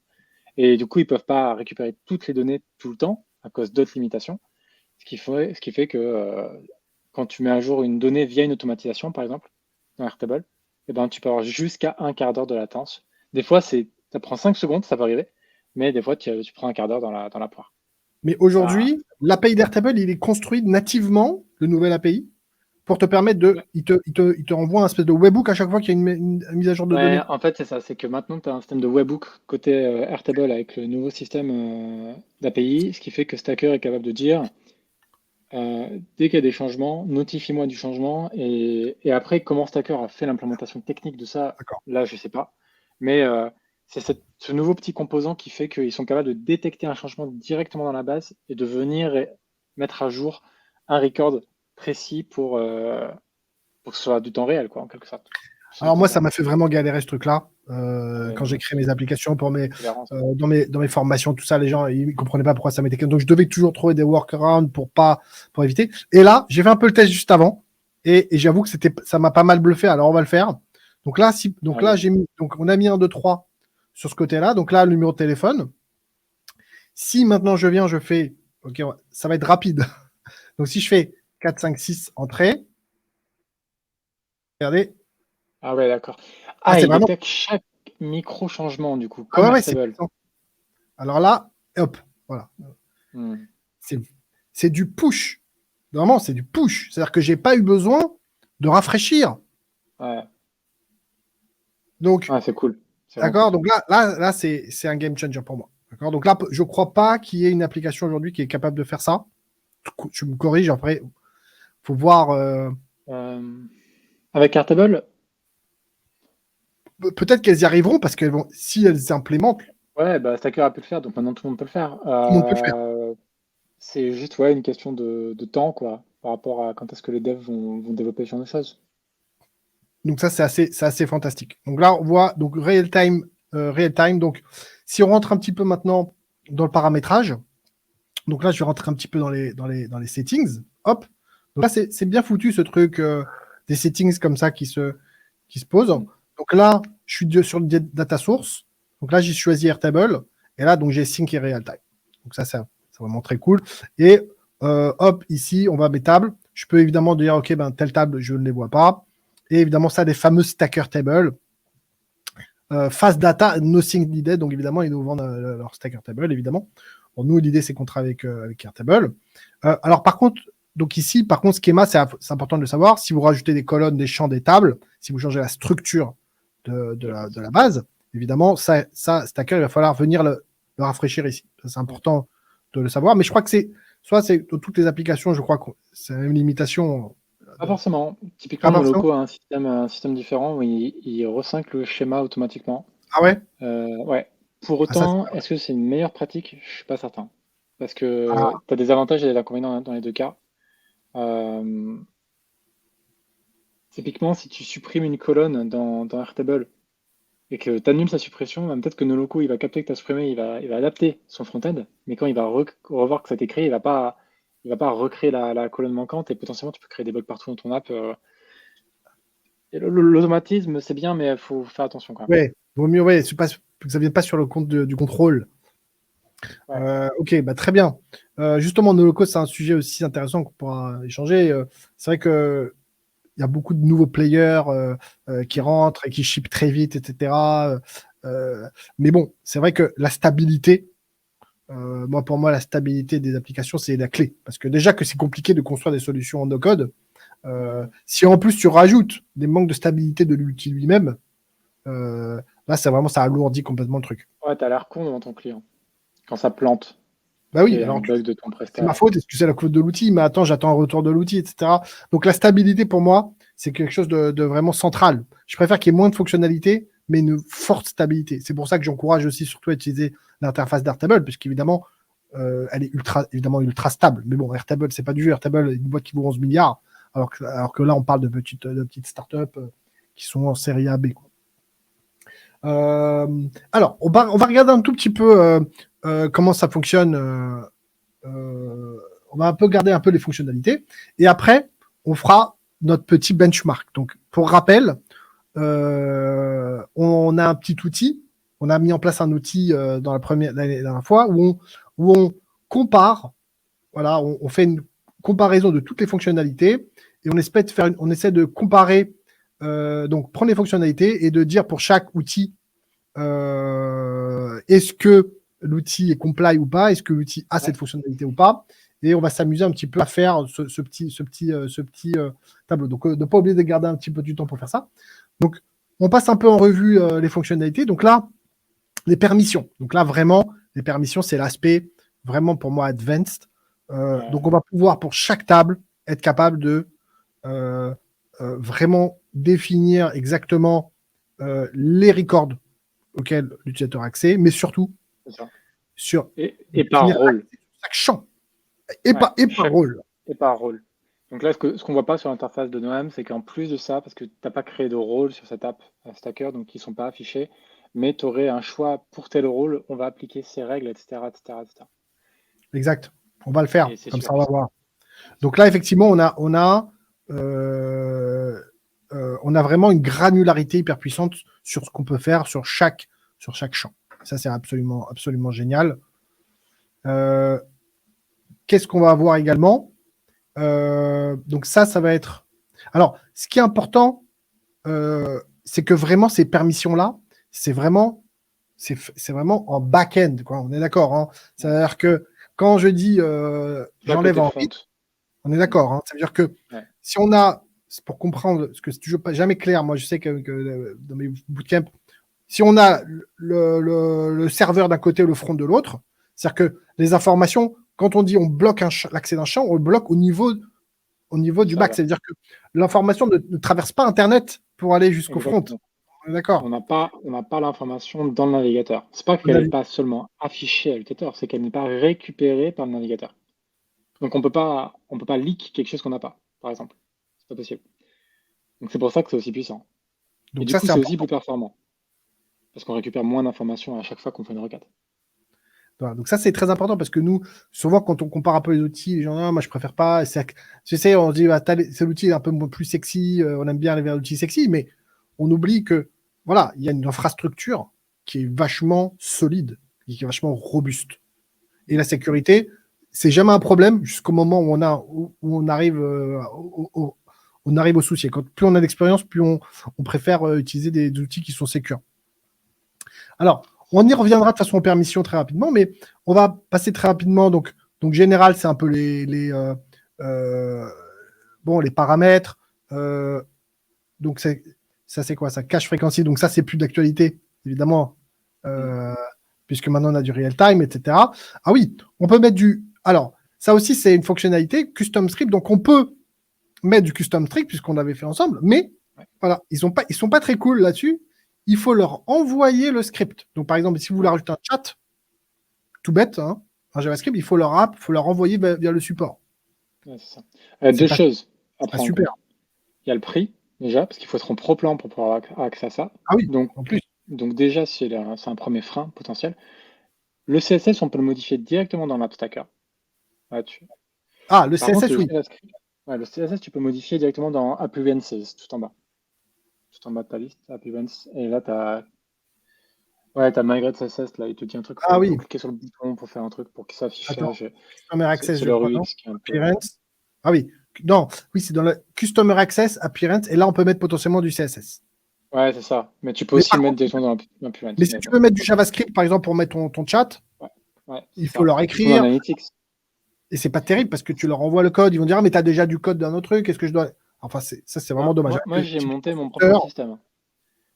Et du coup, ils ne peuvent pas récupérer toutes les données tout le temps à cause d'autres limitations. Ce qui fait que quand tu mets à jour une donnée via une automatisation, par exemple, dans Airtable, eh ben, tu peux avoir jusqu'à un quart d'heure de latence. Des fois, ça prend 5 secondes, ça peut arriver, mais des fois, tu prends un quart d'heure dans la poire. Mais Ça, aujourd'hui, l'API d'Airtable, il est construit nativement, le nouvel API, pour te permettre de. ouais, Il te renvoie un espèce de webhook à chaque fois qu'il y a une mise à jour de ouais, données. en fait, c'est ça. C'est que maintenant, tu as un système de webhook côté Airtable avec le nouveau système d'API, ce qui fait que Stacker est capable de dire dès qu'il y a des changements, notifie-moi du changement. Et après, comment Stacker a fait l'implémentation technique de ça, D'accord. là, je ne sais pas. Mais c'est ce nouveau petit composant qui fait qu'ils sont capables de détecter un changement directement dans la base et de venir mettre à jour un record précis pour que ce soit du temps réel, quoi, en quelque sorte. Tout Alors moi, ça simplement. m'a fait vraiment galérer ce truc-là. Ah ouais, Quand non, j'ai mais créé mes applications pour hilarant, ça. dans mes formations, tout ça, les gens ils comprenaient pas pourquoi ça m'était. Donc je devais toujours trouver des workarounds pour éviter. Et là, j'ai fait un peu le test juste avant et j'avoue que ça m'a pas mal bluffé. Alors on va le faire. Donc Ah, là vas-y. on a mis 1, 2, 3 sur ce côté-là. Donc là, le numéro de téléphone. Si maintenant je viens, je fais, ok, ça va être rapide. Donc si je fais 4, 5, 6 entrées, regardez, Ah ouais, d'accord. ah Ah, c'est il vraiment, détecte chaque micro-changement, du coup, ah comme ouais, ouais, c'est Airtable. puissant. Alors là, hop, voilà. Hmm. C'est c'est du push. Vraiment, c'est du push. C'est-à-dire que j'ai pas eu besoin de rafraîchir. Ouais. Donc, Ah, c'est cool. C'est vraiment d'accord. cool. Donc là, c'est un game changer pour moi. D'accord. Donc là, je crois pas qu'il y ait une application aujourd'hui qui est capable de faire ça. Tu me corriges après. Faut voir. Euh, Avec Airtable, Peut-être qu'elles y arriveront parce que si elles s'implémentent, ouais, bah, Stacker a pu le faire, donc maintenant tout le monde peut le faire. tout le monde peut le faire. C'est juste ouais, une question de temps, quoi, par rapport à quand est-ce que les devs vont développer ce genre de choses. Donc ça, c'est assez fantastique. Donc là, on voit donc real time, real time. Donc si on rentre un petit peu maintenant dans le paramétrage, donc là, je vais rentrer un petit peu dans les settings. Hop. Donc là, c'est bien foutu ce truc des settings comme ça qui se posent. Mm. Donc là, je suis sur le data source. Donc là, j'ai choisi Airtable. Et là, donc j'ai sync et real time. Donc ça, c'est vraiment très cool. Et hop, ici, on va mes tables. Je peux évidemment dire, OK, ben, telle table, je ne les vois pas. Et évidemment, ça, des fameux stacker tables. Fast data, nothing needed. Donc évidemment, ils nous vendent leur stacker table, évidemment. Bon, nous, l'idée, c'est qu'on travaille avec Airtable. Alors, par contre, donc ici, par contre, Schema, c'est important de le savoir. Si vous rajoutez des colonnes, des champs, des tables, si vous changez la structure de la base, évidemment, ça, Stacker, il va falloir venir le rafraîchir ici. Ça, c'est important de le savoir. Mais je crois que c'est dans toutes les applications, je crois que c'est une limitation. Pas forcément. Typiquement, Pas forcément. Noloco a un système différent où il resync le schéma automatiquement. Ah ouais. Ouais. Pour Ah, ça, autant, est-ce que c'est une meilleure pratique? Je suis pas certain. Parce que ah, tu as des avantages et des inconvénients dans les deux cas. Euh, Typiquement, si tu supprimes une colonne dans Airtable et que tu annules sa suppression, ben, peut-être que Noloco il va capter que tu as supprimé, il va adapter son front-end, mais quand il va revoir que ça a été créé, il va pas recréer la colonne manquante et potentiellement tu peux créer des bugs partout dans ton app. Et l'automatisme, c'est bien, mais il faut faire attention quand même. ouais. Vaut mieux, ouais, que ça ne vienne pas sur le compte du contrôle. Ouais. Ok, bah, très bien. Justement, no code, c'est un sujet aussi intéressant qu'on pourra échanger. C'est vrai que il y a beaucoup de nouveaux players qui rentrent et qui shippent très vite, etc. Mais bon, c'est vrai que la stabilité, pour moi, la stabilité des applications, c'est la clé. Parce que déjà que c'est compliqué de construire des solutions en no-code, si en plus tu rajoutes des manques de stabilité de l'outil lui-même, là, ça alourdit complètement le truc. Ouais, t'as l'air con devant ton client. Quand ça plante, Bah qu'il oui, y a un alors bug de ton c'est ma prestat. faute, est-ce que c'est la faute de l'outil? Mais attends, j'attends un retour de l'outil, etc. Donc la stabilité, pour moi, c'est quelque chose de vraiment central. Je préfère qu'il y ait moins de fonctionnalités, mais une forte stabilité. C'est pour ça que j'encourage aussi surtout à utiliser l'interface d'Airtable, puisqu'évidemment, elle est évidemment ultra stable. Mais bon, Airtable, c'est pas du jeu. Airtable, une boîte qui vaut 11 milliards, alors que là, on parle de petites startups qui sont en série A, B, quoi. Alors, on va regarder un tout petit peu comment ça fonctionne. On va un peu garder un peu les fonctionnalités. Et après, on fera notre petit benchmark. Donc, pour rappel, on a un petit outil. On a mis en place un outil dans la dernière fois où on compare. Voilà, on fait une comparaison de toutes les fonctionnalités et on essaie de comparer. Donc, prendre les fonctionnalités et de dire pour chaque outil est-ce que l'outil est comply ou pas, est-ce que l'outil a cette fonctionnalité ou pas, et on va s'amuser un petit peu à faire ce petit tableau. Donc, ne pas oublier de garder un petit peu du temps pour faire ça. Donc, on passe un peu en revue les fonctionnalités. Donc là, les permissions. Donc là, vraiment, les permissions, c'est l'aspect vraiment pour moi advanced. Donc, on va pouvoir pour chaque table être capable de vraiment définir exactement les records auxquels l'utilisateur a accès, mais surtout sur et par rôle. Chaque champ. Et par rôle. Et par rôle. Donc là, ce qu'on voit pas sur l'interface de Noam, c'est qu'en plus de ça, parce que tu n'as pas créé de rôle sur cette app Stacker, donc ils ne sont pas affichés, mais tu aurais un choix pour tel rôle, on va appliquer ces règles, etc. Exact. On va le faire, comme ça on va voir. Donc là, effectivement, on a vraiment une granularité hyper puissante sur ce qu'on peut faire sur chaque champ. Ça, c'est absolument, absolument génial. Qu'est-ce qu'on va avoir également? Donc ça va être... Alors, ce qui est important, c'est que vraiment, ces permissions-là, c'est vraiment en back-end, quoi. On est d'accord, hein. C'est-à-dire que quand je dis j'enlève en read, on est d'accord, hein. Ça veut dire que si on a... Pour comprendre, ce que c'est toujours pas jamais clair, moi je sais que dans mes bootcamps, si on a le serveur d'un côté et le front de l'autre, c'est-à-dire que les informations, quand on dit on bloque l'accès d'un champ, on le bloque au niveau du back. C'est-à-dire que l'information ne traverse pas Internet pour aller jusqu'au front. D'accord. On n'a pas l'information dans le navigateur. C'est pas qu'elle n'est pas seulement affichée à l'utilisateur, c'est qu'elle n'est pas récupérée par le navigateur. Donc on peut pas leak quelque chose qu'on n'a pas, par exemple. C'est pas possible. Donc c'est pour ça que c'est aussi puissant. Donc et du coup, c'est aussi plus performant. Parce qu'on récupère moins d'informations à chaque fois qu'on fait une requête. Voilà, donc ça, c'est très important parce que nous, souvent, quand on compare un peu les outils, les gens, ah, moi, je préfère pas. Tu sais, on se dit, ah, c'est l'outil un peu plus sexy, on aime bien aller vers l'outil sexy, mais on oublie que, voilà, il y a une infrastructure qui est vachement solide, qui est vachement robuste. Et la sécurité, c'est jamais un problème jusqu'au moment où on arrive au souci. Plus on a d'expérience, plus on préfère utiliser des outils qui sont sécures. Alors, on y reviendra de façon en permission très rapidement, mais on va passer très rapidement. Donc général, c'est un peu les paramètres. Donc ça, c'est quoi? Ça cache fréquency. Donc ça, c'est plus d'actualité, évidemment, puisque maintenant on a du real time, etc. Ah oui, on peut mettre du... Alors, ça aussi, c'est une fonctionnalité custom script. Donc on peut mettre du custom script puisqu'on l'avait fait ensemble, mais voilà, ils sont pas très cool là-dessus. Il faut leur envoyer le script. Donc, par exemple, si vous voulez rajouter un chat, tout bête, hein, un JavaScript, il faut leur envoyer via le support. Ouais, c'est ça. Deux choses à prendre. Super. Il y a le prix, déjà, parce qu'il faut être en pro-plan pour pouvoir avoir accès à ça. Ah oui, donc, en plus. Donc déjà, c'est un premier frein potentiel. Le CSS, on peut le modifier directement dans l'App Stacker. Le CSS, oui. Le CSS, tu peux modifier directement dans App Events, tout en bas. Tout en bas de ta liste, App Events. Et là, tu as Migrate CSS, là, il te dit un truc. Ah oui. Faut cliquer sur le bouton pour faire un truc, pour qu'il s'affiche. Customer Access, Appearance. Ah oui. Non, oui, c'est dans le Customer Access, Appearance, et là, on peut mettre potentiellement du CSS. Ouais, c'est ça. Mais tu peux aussi le mettre directement dans l'Appearance. Mais si tu veux mettre du JavaScript, par exemple, pour mettre ton chat, il faut leur écrire. Et c'est pas terrible parce que tu leur envoies le code, ils vont dire ah, mais tu as déjà du code d'un autre truc, est-ce que je dois. Enfin, ça, c'est vraiment dommage. Moi j'ai monté mon propre système.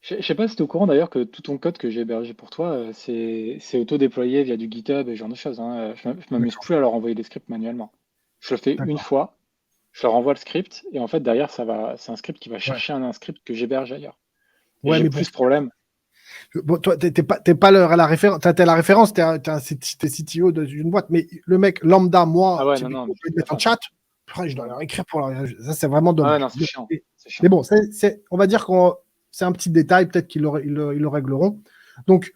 Je sais pas si tu es au courant d'ailleurs que tout ton code que j'ai hébergé pour toi, c'est auto-déployé via du GitHub et ce genre de choses. Hein. Je m'amuse plus à leur envoyer des scripts manuellement. Je le fais une fois, je leur envoie le script et en fait derrière c'est un script qui va chercher un script que j'héberge ailleurs. Et j'ai plus de problème. Bon, toi, t'es pas la référence, t'as la référence, t'es CTO d'une boîte, mais le mec lambda, moi, je vais mettre un chat, je dois leur écrire pour leur... Ça, c'est vraiment dommage. Ah ouais, non, c'est chiant. Mais bon, on va dire qu'on c'est un petit détail, peut-être qu'ils le régleront. Donc,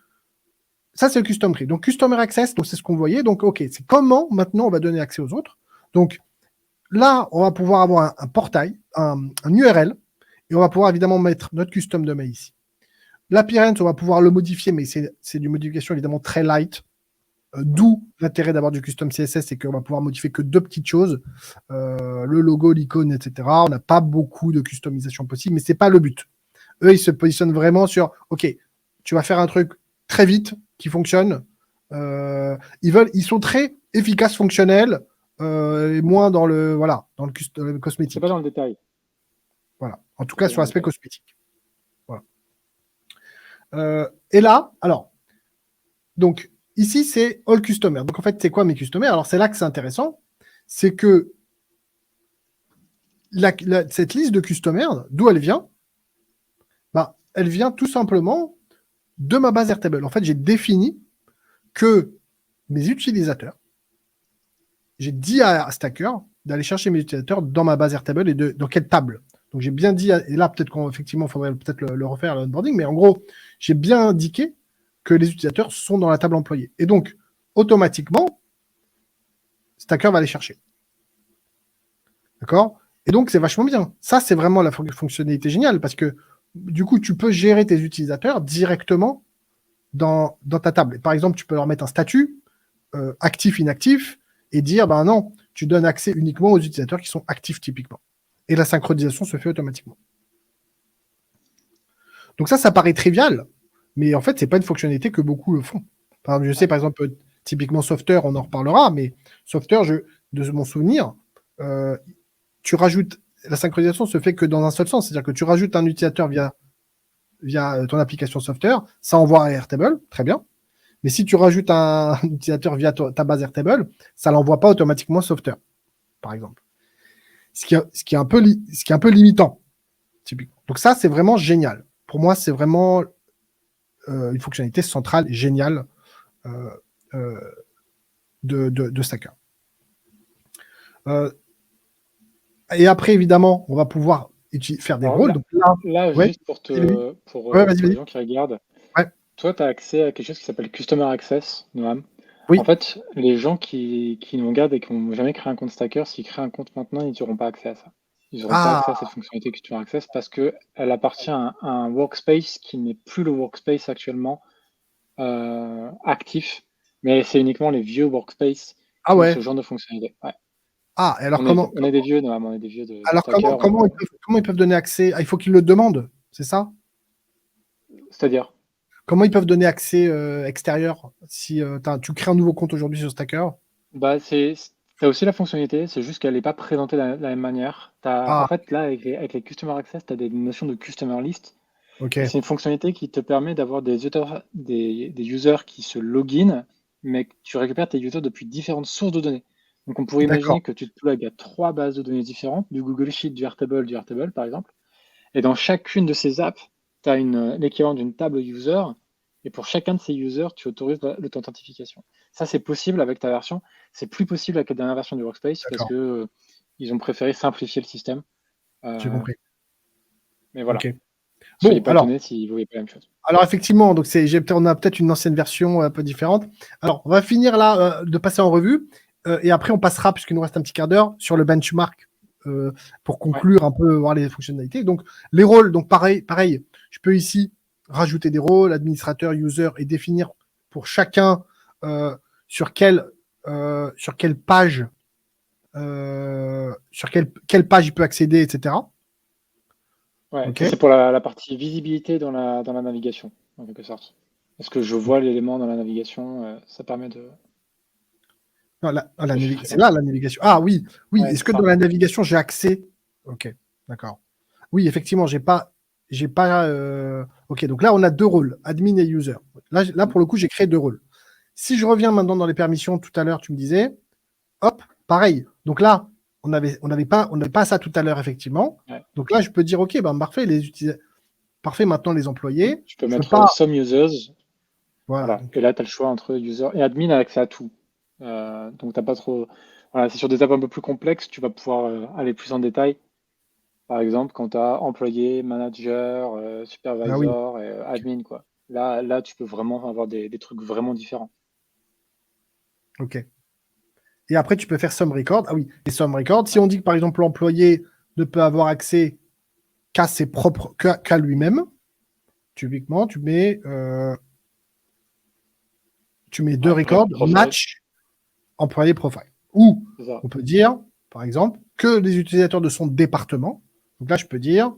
ça, c'est le custom tree. Donc, Customer Access, donc c'est ce qu'on voyait. Donc, OK, c'est comment maintenant on va donner accès aux autres. Donc, là, on va pouvoir avoir un portail, un URL, et on va pouvoir évidemment mettre notre custom domain ici. L'appearance, on va pouvoir le modifier, mais c'est une modification évidemment très light. D'où l'intérêt d'avoir du custom CSS, c'est qu'on va pouvoir modifier que 2 petites choses, le logo, l'icône, etc. On n'a pas beaucoup de customisation possible, mais c'est pas le but. Eux, ils se positionnent vraiment sur, OK, tu vas faire un truc très vite, qui fonctionne. Ils sont très efficaces, fonctionnels, et moins dans le cosmétique. C'est pas dans le détail. Voilà. En tout cas, sur l'aspect cosmétique. Voilà. Et là, alors, donc, ici, c'est All Customer. Donc, en fait, c'est quoi mes customers? Alors, c'est là que c'est intéressant. C'est que cette liste de customers, d'où elle vient? Bah, elle vient tout simplement de ma base Airtable. En fait, j'ai défini que mes utilisateurs, j'ai dit à Stacker d'aller chercher mes utilisateurs dans ma base Airtable et dans quelle table. Donc, j'ai bien dit, et là, peut-être qu'effectivement, il faudrait peut-être le refaire, l'onboarding, mais en gros, j'ai bien indiqué que les utilisateurs sont dans la table employée. Et donc, automatiquement, Stacker va les chercher. D'accord? Et donc, c'est vachement bien. Ça, c'est vraiment la fonctionnalité géniale parce que du coup, tu peux gérer tes utilisateurs directement dans ta table. Par exemple, tu peux leur mettre un statut actif, inactif et dire, ben non, tu donnes accès uniquement aux utilisateurs qui sont actifs typiquement. Et la synchronisation se fait automatiquement. Donc ça paraît trivial, mais en fait, c'est pas une fonctionnalité que beaucoup le font. Par exemple, je sais, par exemple, typiquement Software, on en reparlera, mais Software, de mon souvenir, tu rajoutes, la synchronisation se fait que dans un seul sens, c'est-à-dire que tu rajoutes un utilisateur via ton application Software, ça envoie à Airtable, très bien. Mais si tu rajoutes un utilisateur via ta base Airtable, ça l'envoie pas automatiquement Software, par exemple. Ce qui est un peu limitant, typiquement. Donc ça, c'est vraiment génial. Pour moi, c'est vraiment une fonctionnalité centrale et géniale de Stacker. Et après, évidemment, on va pouvoir faire des rôles. Là, ouais, juste pour les gens qui regardent, ouais. Toi, tu as accès à quelque chose qui s'appelle Customer Access, Noam. Oui. En fait, les gens qui nous regardent et qui n'ont jamais créé un compte Stacker, s'ils créent un compte maintenant, ils n'auront pas accès à ça. Ils n'auront pas accès à cette fonctionnalité Customer Access parce qu'elle appartient à un workspace qui n'est plus le workspace actuellement actif, mais c'est uniquement les vieux workspaces qui ont ce genre de fonctionnalité. Ouais. Et alors on est des vieux, Noam, on est des vieux de alors Stacker. comment ils peuvent donner accès? Il faut qu'ils le demandent, c'est ça? C'est-à-dire? Comment ils peuvent donner accès extérieur si tu crées un nouveau compte aujourd'hui sur Stacker? Bah, t'as aussi la fonctionnalité, c'est juste qu'elle n'est pas présentée de la même manière. En fait, là, avec les Customer Access, tu as des notions de Customer List. Ok. C'est une fonctionnalité qui te permet d'avoir des users qui se login, mais que tu récupères tes users depuis différentes sources de données. Donc, on pourrait imaginer que tu te plugues à 3 bases de données différentes, du Google Sheet, du Airtable, par exemple. Et dans chacune de ces apps, tu as l'équivalent d'une table user. Et pour chacun de ces users, tu autorises l'authentification. Ça, c'est possible avec ta version. C'est plus possible avec la dernière version du Workspace parce que ils ont préféré simplifier le système. J'ai compris. Mais voilà. Okay. Soyez pas étonnés si vous voyez pas la même chose. Alors effectivement, donc on a peut-être une ancienne version un peu différente. Alors, on va finir là de passer en revue et après on passera, puisqu'il nous reste un petit quart d'heure, sur le benchmark pour conclure un peu, voir les fonctionnalités. Donc les rôles, donc pareil, je peux ici rajouter des rôles, administrateur, user, et définir pour chacun sur quelle page quelle page il peut accéder, etc. Ouais, okay. C'est pour la partie visibilité dans la navigation, en quelque sorte. Est-ce que je vois l'élément dans la navigation? Ça permet de... Non, c'est là la navigation. Ah oui. Ouais, est-ce que dans la navigation j'ai accès? Ok, d'accord. Oui, effectivement, j'ai pas. Ok, donc là on a 2 rôles, admin et user. Là pour le coup, j'ai créé 2 rôles. Si je reviens maintenant dans les permissions, tout à l'heure tu me disais, hop, pareil. Donc là, on n'avait pas ça tout à l'heure effectivement. Ouais. Donc là, je peux dire ok, ben parfait, parfait maintenant les employés. Tu peux mettre some users. Voilà. Et là, tu as le choix entre user et admin a accès à tout. Donc, t'as pas trop. Voilà, c'est sur des apps un peu plus complexes, tu vas pouvoir aller plus en détail. Par exemple, quand tu as employé, manager, Ah oui, supervisor, et, admin, quoi. Là, tu peux vraiment avoir des trucs vraiment différents. ok. Et après, tu peux faire Sum Record. Ah oui, et Sum Record. Si Ouais, on dit que par exemple l'employé ne peut avoir accès qu'à ses propres, qu'à lui-même, typiquement, tu mets deux ouais, records, profile, match, employé profile. Ou c'est ça. on peut dire, par exemple, que les utilisateurs de son département. Donc là, je peux dire,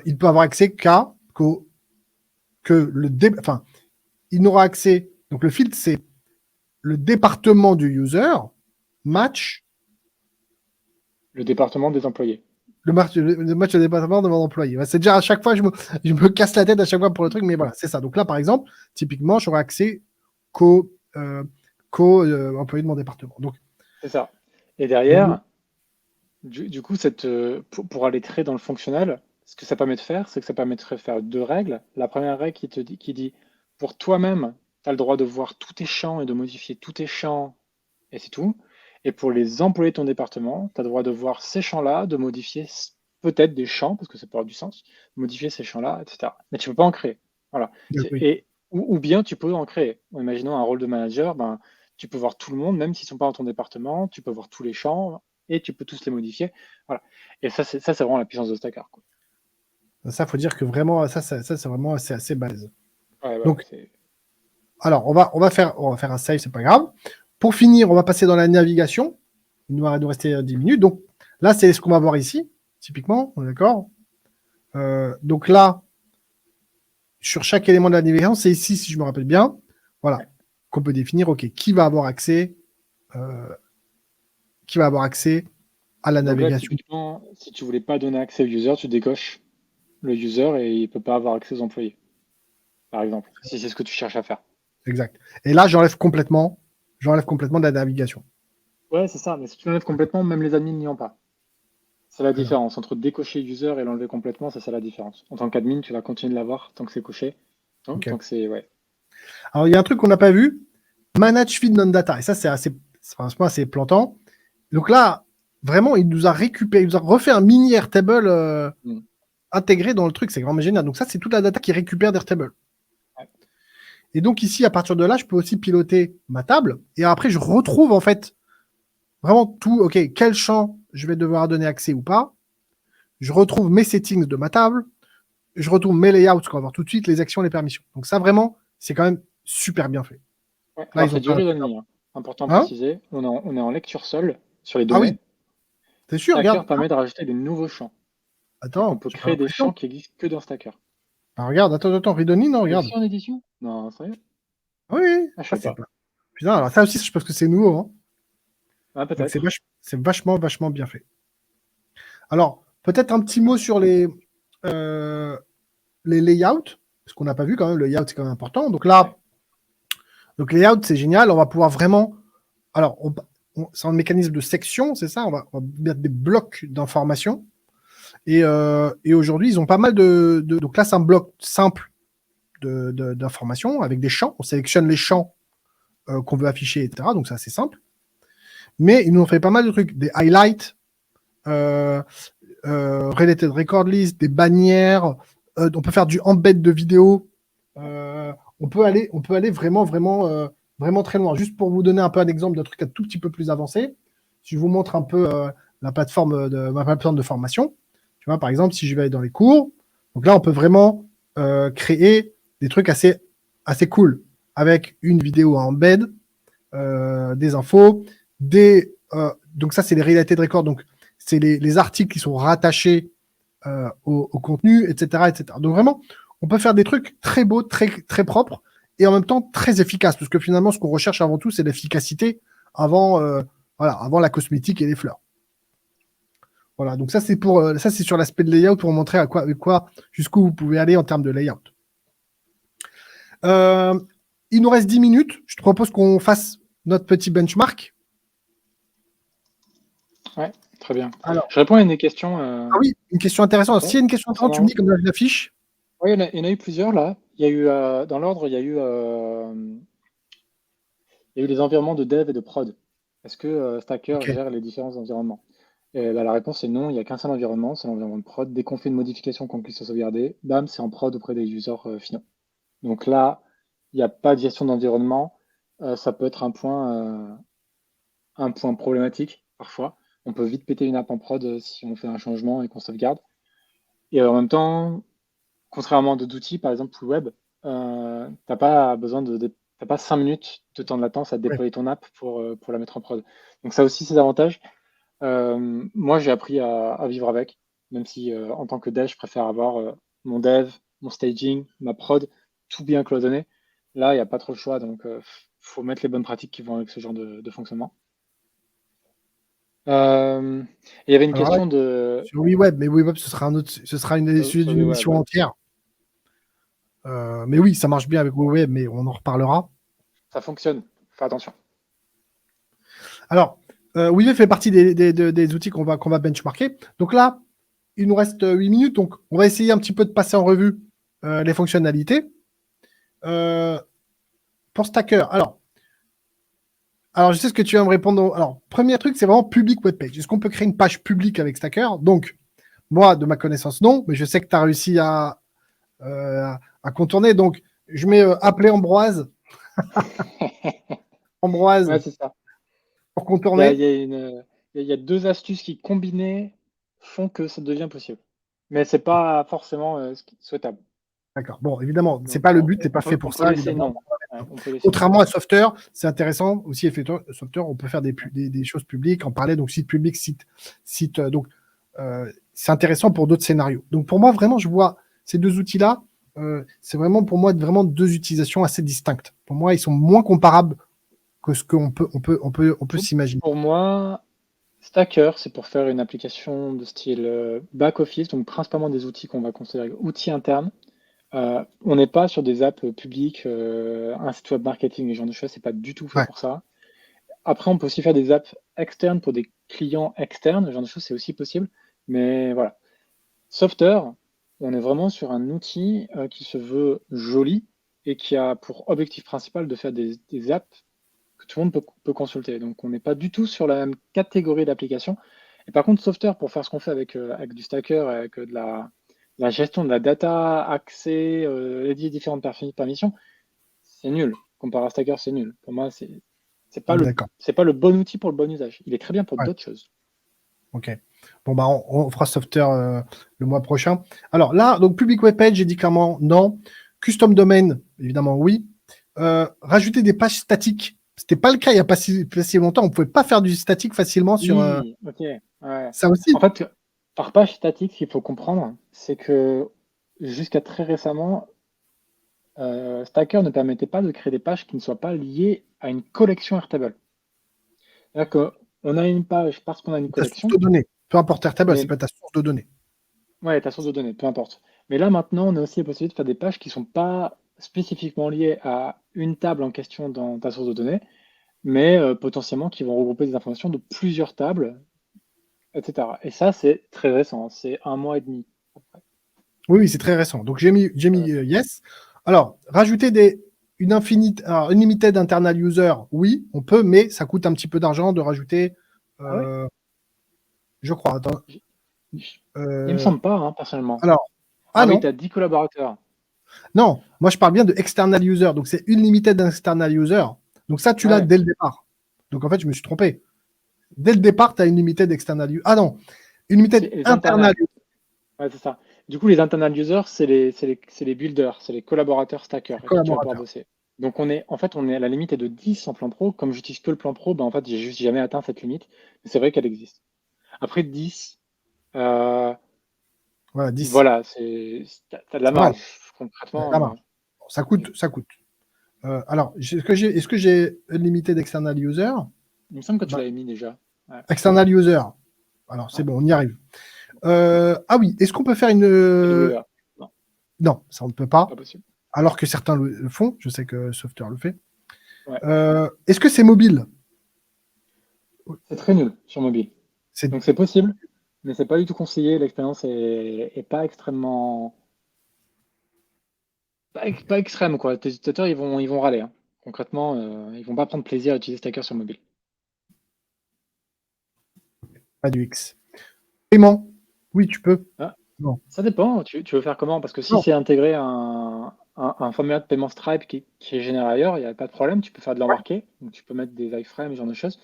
il peut avoir accès que enfin, il n'aura accès. Donc le filtre, c'est le département du user match Le département des employés. le match de département de mon employé. Ouais, c'est déjà à chaque fois, je me casse la tête à chaque fois pour le truc, mais voilà, c'est ça. Donc là, par exemple, typiquement, j'aurai accès qu'au euh, employé de mon département. Donc, C'est ça. Et donc derrière, du coup, pour aller très dans le fonctionnel, ce que ça permet de faire, c'est que ça permettrait de faire deux règles. La première règle qui dit, pour toi-même, tu as le droit de voir tous tes champs et de modifier tous tes champs, et c'est tout. Et pour les employés de ton département, tu as le droit de voir ces champs-là, de modifier peut-être des champs, parce que ça peut avoir du sens, modifier ces champs-là, etc. Mais tu ne peux pas en créer. Voilà. oui. Et, ou bien tu peux en créer. Imaginons un rôle de manager, ben, tu peux voir tout le monde, même s'ils ne sont pas dans ton département, tu peux voir tous les champs et tu peux tous les modifier. Voilà. Et ça, c'est vraiment la puissance de Stacker, quoi. Ça, faut dire que vraiment, c'est vraiment assez balèze. Ouais, ouais, Donc, alors, on va faire un save, c'est pas grave. Pour finir, on va passer dans la navigation. Il va nous rester 10 minutes. Donc, là, c'est ce qu'on va voir ici, typiquement. On est d'accord. Donc là, sur chaque élément de la navigation, c'est ici, si je me rappelle bien, voilà, ouais. qu'on peut définir, OK, euh, qui va avoir accès à la Donc là, navigation. typiquement, si tu voulais pas donner accès au user, tu décoches le user et il peut pas avoir accès aux employés, par exemple, si c'est ce que tu cherches à faire. Exact. Et là, j'enlève complètement de la navigation. Ouais, c'est ça, mais si tu l'enlèves complètement, même les admins n'y ont pas. C'est la Très bien. différence entre décocher user et l'enlever complètement, c'est ça la différence. En tant qu'admin, tu vas continuer de l'avoir tant que c'est coché, OK. tant que c'est, ouais. Alors, il y a un truc qu'on n'a pas vu, manage feed non-data. Et ça, c'est franchement assez plantant. Donc là, vraiment, il nous a récupéré, il nous a refait un mini Airtable Mm. intégré dans le truc. C'est vraiment génial. Donc ça, c'est toute la data qui récupère d'Airtable. Ouais. Et donc ici, à partir de là, je peux aussi piloter ma table. Et après, je retrouve en fait vraiment tout. OK, quel champ je vais devoir donner accès ou pas. Je retrouve mes settings de ma table. Je retrouve mes layouts, qu'on va voir tout de suite, les actions, les permissions. Donc ça, vraiment, c'est quand même super bien fait. Ouais. Là, Alors ils ont c'est fait du un truc. read-only, hein. Important à Hein. préciser, on est en lecture seule sur les Ah oui, données. t'es sûr, Stacker regarde. permet de rajouter des nouveaux champs. C'est-à-dire qu'on Attends, peut j'ai pas créer des l'impression. champs qui existent que dans Stacker. Ah, regarde, attends, Redoni, non, C'est regarde. aussi en édition? Non, sérieux? Ah oui, oui. Ah, je Ah, sais c'est pas. pas. Putain, alors ça aussi, je pense que c'est nouveau. Hein. Ah, Donc peut-être. c'est vachement bien fait. Alors, peut-être un petit mot sur les layouts, parce qu'on n'a pas vu quand même, le layout c'est quand même important. Donc Ouais. là, donc layout c'est génial, on va pouvoir vraiment. Alors, c'est un mécanisme de section, c'est ça, on va mettre des blocs d'informations. Et aujourd'hui, ils ont pas mal donc là, c'est un bloc simple d'informations avec des champs. On sélectionne les champs qu'on veut afficher, etc. Donc c'est assez simple. Mais ils nous ont fait pas mal de trucs, des highlights, euh, related record list, des bannières. On peut faire du embed de vidéo. Euh, on peut aller vraiment très loin. Juste pour vous donner un peu un exemple d'un truc un tout petit peu plus avancé, si je vous montre un peu ma plateforme de formation, tu vois, par exemple, si je vais aller dans les cours, donc là, on peut vraiment créer des trucs assez cool avec une vidéo à embed, des infos, donc ça, c'est les related records, donc c'est les articles qui sont rattachés au contenu, etc., etc. Donc vraiment, on peut faire des trucs très beaux, très propres, et en même temps très efficaces, parce que finalement, ce qu'on recherche avant tout, c'est l'efficacité avant, avant la cosmétique et les fleurs. Voilà, donc ça c'est sur l'aspect de layout pour montrer jusqu'où vous pouvez aller en termes de layout. Euh, il nous reste 10 minutes. Je te propose qu'on fasse notre petit benchmark. Ouais, très bien. Alors, Je réponds à une des questions. ah oui, une question intéressante. Ouais, S'il y a une question intéressante, tu me concernant. dis comme ça, je l'affiche. Oui, il y en a eu plusieurs là. Il y a eu, dans l'ordre, il y a eu les environnements de dev et de prod. Est-ce que Stacker Ok. gère les différents environnements? Et bah, la réponse est non, il n'y a qu'un seul environnement, c'est l'environnement de prod. Dès qu'on fait une modification qu'on puisse sauvegarder, bam, c'est en prod auprès des users finaux. Donc là, il n'y a pas de gestion d'environnement. Ça peut être un point problématique parfois. On peut vite péter une app en prod si on fait un changement et qu'on sauvegarde. Et en même temps, contrairement à d'autres outils, par exemple le web, t'as pas besoin t'as pas 5 minutes de temps de latence à Ouais. déployer ton app pour la mettre en prod. Donc ça a aussi ses avantages. Moi, j'ai appris à vivre avec, même si en tant que dev, je préfère avoir mon dev, mon staging, ma prod, tout bien cloisonné. Là, il n'y a pas trop le choix, donc faut mettre les bonnes pratiques qui vont avec ce genre de fonctionnement. Euh, Il y avait une Alors là, question de sur WeWeb, mais WeWeb, ce sera une des sujets sur d'une le web, émission ouais. entière. Mais oui, ça marche bien avec WeWeb, mais on en reparlera. Ça fonctionne. Fais attention. Alors, WeWeb fait partie des outils qu'on va benchmarker. Donc là, il nous reste 8 minutes, donc on va essayer un petit peu de passer en revue les fonctionnalités. Pour Stacker, alors, je sais ce que tu vas me répondre. Alors, premier truc, c'est vraiment public webpage. Est-ce qu'on peut créer une page publique avec Stacker? Donc, moi, de ma connaissance, non, mais je sais que tu as réussi euh, à contourner. Donc, je mets appeler Ambroise, Ouais, Ambroise c'est ça. pour Il y a, contourner. il y a il y a deux astuces qui combinées font que ça devient possible. Mais c'est pas forcément souhaitable. D'accord. Bon, évidemment, c'est Donc pas le but, c'est pas fait on pour peut ça, laisser évidemment. non. Ouais, on peut laisser non. Contrairement à Softer, c'est intéressant aussi, effectivement, Softer, on peut faire des choses publiques, en parler, donc site public, site donc c'est intéressant pour d'autres scénarios. Donc pour moi, vraiment, je vois ces deux outils-là, c'est vraiment pour moi vraiment deux utilisations assez distinctes. Pour moi, ils sont moins comparables que ce qu'on peut s'imaginer. Pour moi, Stacker, c'est pour faire une application de style back-office, donc principalement des outils qu'on va considérer outils internes. On n'est pas sur des apps publiques, un site web marketing, et ce genre de choses, c'est pas du tout fait Ouais. pour ça. Après, on peut aussi faire des apps externes pour des clients externes, ce genre de choses, c'est aussi possible. Mais voilà. Softer, on est vraiment sur un outil qui se veut joli et qui a pour objectif principal de faire des apps que tout le monde peut consulter. Donc, on n'est pas du tout sur la même catégorie d'application. Et par contre, Softer, pour faire ce qu'on fait avec du Stacker, avec la gestion de la data, accès, les différentes permissions, c'est nul. Comparé à Stacker, c'est nul. Pour moi, c'est pas le, D'accord. c'est pas le bon outil pour le bon usage. Il est très bien pour Ouais. d'autres choses. Ok. Bon, bah, on fera Softer le mois prochain. Alors là, donc public web page, j'ai dit clairement non. Custom domain, évidemment oui. Rajouter des pages statiques, c'était pas le cas il n'y a pas si longtemps. On pouvait pas faire du statique facilement sur Oui, ok. Ouais. ça En aussi. fait, par page statique, ce qu'il faut comprendre, c'est que jusqu'à très récemment, Stacker ne permettait pas de créer des pages qui ne soient pas liées à une collection Airtable. C'est-à-dire qu'on a une page parce qu'on a une Ta source collection, de données, peu importe Airtable, c'est mais pas ta source de données. ouais, ta source de données, peu importe. Mais là, maintenant, on a aussi la possibilité de faire des pages qui ne sont pas spécifiquement liées à une table en question dans ta source de données, mais potentiellement qui vont regrouper des informations de plusieurs tables, etc. Et ça, c'est très récent, c'est un mois et demi. Oui, oui, c'est très récent. Donc j'ai Très mis récent. yes. Alors rajouter alors, unlimited internal user, oui, on peut, mais ça coûte un petit peu d'argent de rajouter. Ah ouais? euh, je crois. Attends. J- Il me Euh, semble pas, hein, personnellement. alors, ah Ah oui, tu non, as 10 collaborateurs. non, moi je parle bien de external user, donc c'est unlimited external user. Donc ça, tu Ah l'as ouais, dès le départ. Donc en fait, je me suis trompé. Dès le départ, tu as unlimited external user. Ah non, c'est unlimited les internal internal. user. Ouais, c'est ça. Du coup, les internal users, c'est les builders, c'est les collaborateurs stackers avec qui tu vas pouvoir Collaborateur. bosser. Donc, on est à la limite de 10 en plan pro. Comme j'utilise que le plan pro, ben, en fait, j'ai juste jamais atteint cette limite. Mais c'est vrai qu'elle existe. Après 10, euh, Voilà, 10. voilà, t'as de la C'est pas mal. marge. La Concrètement, marge. Ça coûte, ça coûte. Alors, est-ce que j'ai unlimited external user? il me semble que tu Bah, l'avais mis déjà. Ouais. external user. Alors, c'est Ouais. bon, on y arrive. Ah oui, est-ce qu'on peut faire une. EWA. Non, Non, ça on ne peut pas pas. possible. Alors que certains le font. Je sais que Software le fait. Ouais. Est-ce que c'est mobile? C'est très nul sur mobile. C'est Donc, c'est possible, mais c'est pas du tout conseillé. L'expérience est pas extrêmement. Pas extrême, quoi. Tes utilisateurs, ils vont râler, hein. Concrètement, ils vont pas prendre plaisir à utiliser Stacker sur mobile. pas d'UX. Paiement, oui, tu peux. Ah, Non. ça dépend, tu veux faire comment? Parce que si Non. c'est intégré à un formulaire de paiement Stripe qui est généré ailleurs, il n'y a pas de problème, tu peux faire de Ouais. l'embarqué, donc tu peux mettre des iframes, ce genre de choses.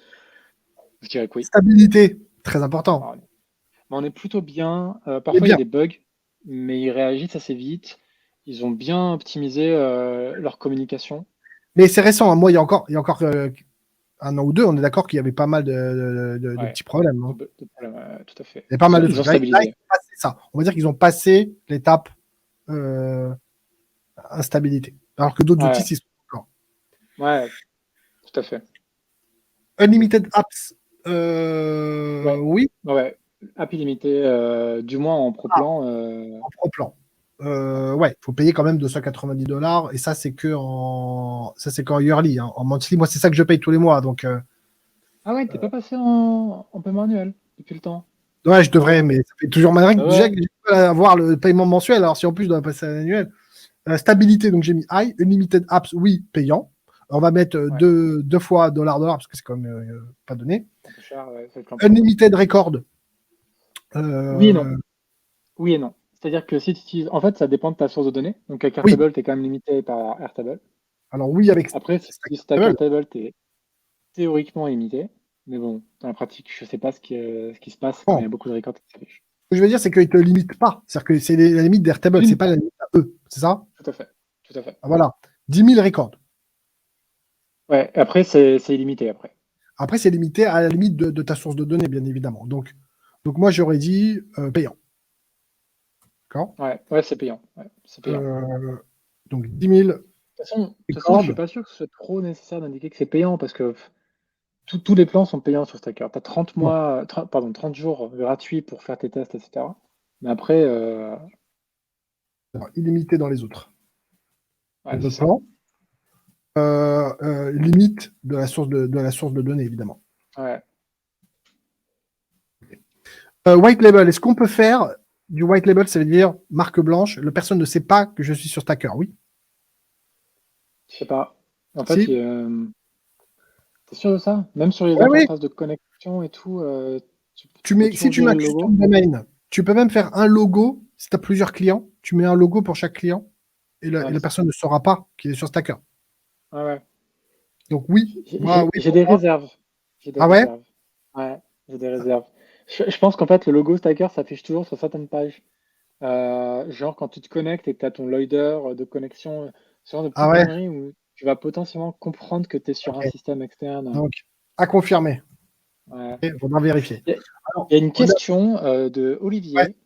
Je dirais que oui. Stabilité, très important. Alors, mais on est plutôt bien. Il est Parfois, il y a bien. des bugs, mais ils réagissent assez vite. Ils ont bien optimisé leur communication. Mais c'est récent, hein. Moi, il y a encore 1 an ou 2, on est d'accord qu'il y avait pas mal de Ouais, petits problèmes, hein. de problème, tout à fait. Il y a pas mal de Ils ont trucs. Là, ils stabilisé. ont passé ça. On va dire qu'ils ont passé l'étape euh, instabilité. Alors que d'autres outils, Ouais, s'y sont encore. ouais, tout à fait. Unlimited apps, Ouais, oui, ouais. App illimité, du moins en pro ah, plan. en pro plan. Ouais, il faut payer quand même 290 $. Et ça, c'est qu'en yearly. Hein. En monthly, moi, c'est ça que je paye tous les mois. Donc, Ah ouais, t'es pas passé en paiement annuel depuis le temps. ouais, je devrais, mais ça fait toujours mal. Ah Déjà ouais, que j'ai pas à avoir le paiement mensuel. Alors, si en plus, je dois passer à l'annuel. Stabilité, donc j'ai mis high. Unlimited apps, oui, payant. On va mettre ouais, deux fois dollar, parce que c'est quand même pas donné. un peu cher, ouais, c'est le plan pro. Unlimited record. Oui et non. Euh, Oui et non. C'est-à-dire que si tu utilises. En fait, ça dépend de ta source de données. Donc avec oui, Airtable, tu es quand même limité par Airtable. alors oui, avec Après, si tu utilises Stack Stackable. Airtable, tu es théoriquement limité. Mais bon, dans la pratique, je sais pas ce qui se passe quand il y Bon, a beaucoup de records qui s'affichent. ce que je veux dire, c'est qu'ils ne te limitent pas. C'est-à-dire que c'est la limite d'Airtable, c'est Limite pas pas. la limite à eux. C'est ça? Tout à fait. Tout à fait. Ah, voilà. 10 000 records. Ouais, après, c'est illimité après. Après, c'est limité à la limite de ta source de données, bien évidemment. Donc moi, j'aurais dit payant. D'accord. Ouais, ouais, c'est payant. Ouais, c'est payant. Donc 10 000 De toute façon, je suis records. pas sûr que ce soit trop nécessaire d'indiquer que c'est payant parce que tous les plans sont payants sur Stacker. Tu as 30 Bon, mois, 30 pardon, 30 jours gratuits pour faire tes tests, etc. Mais après, alors, illimité dans ouais, les c'est autres ça. plans. Limite de la source de données, évidemment. Ouais. White label, est-ce qu'on peut faire du white label, ça veut dire marque blanche, la personne ne sait pas que je suis sur Stacker, oui. Je sais pas. En fait, Si. t'es sûr de ça? Même sur les Ouais, oui. interfaces de connexion et tout, tu peux Si toujours tu mets gérer un le logo? custom domain, tu peux même faire un logo. Si tu as plusieurs clients, tu mets un logo pour chaque client et la, Ouais, et la personne ne saura pas qu'il est sur Stacker. ouais, ouais. Donc oui, J'ai moi, j'ai- oui j'ai pour des moi. réserves. J'ai des Ah ouais? réserves. Ouais, j'ai des réserves. Je pense qu'en fait, le logo Stacker s'affiche toujours sur certaines pages. Genre quand tu te connectes et que tu as ton loader de connexion, ce genre de Ah petites ouais? conneries où tu vas potentiellement comprendre que tu es sur un Ok. système externe. Donc, à confirmer. Ouais. Il faudra vérifier. Il y a, Alors, il y a une on a- question de ouais. Olivier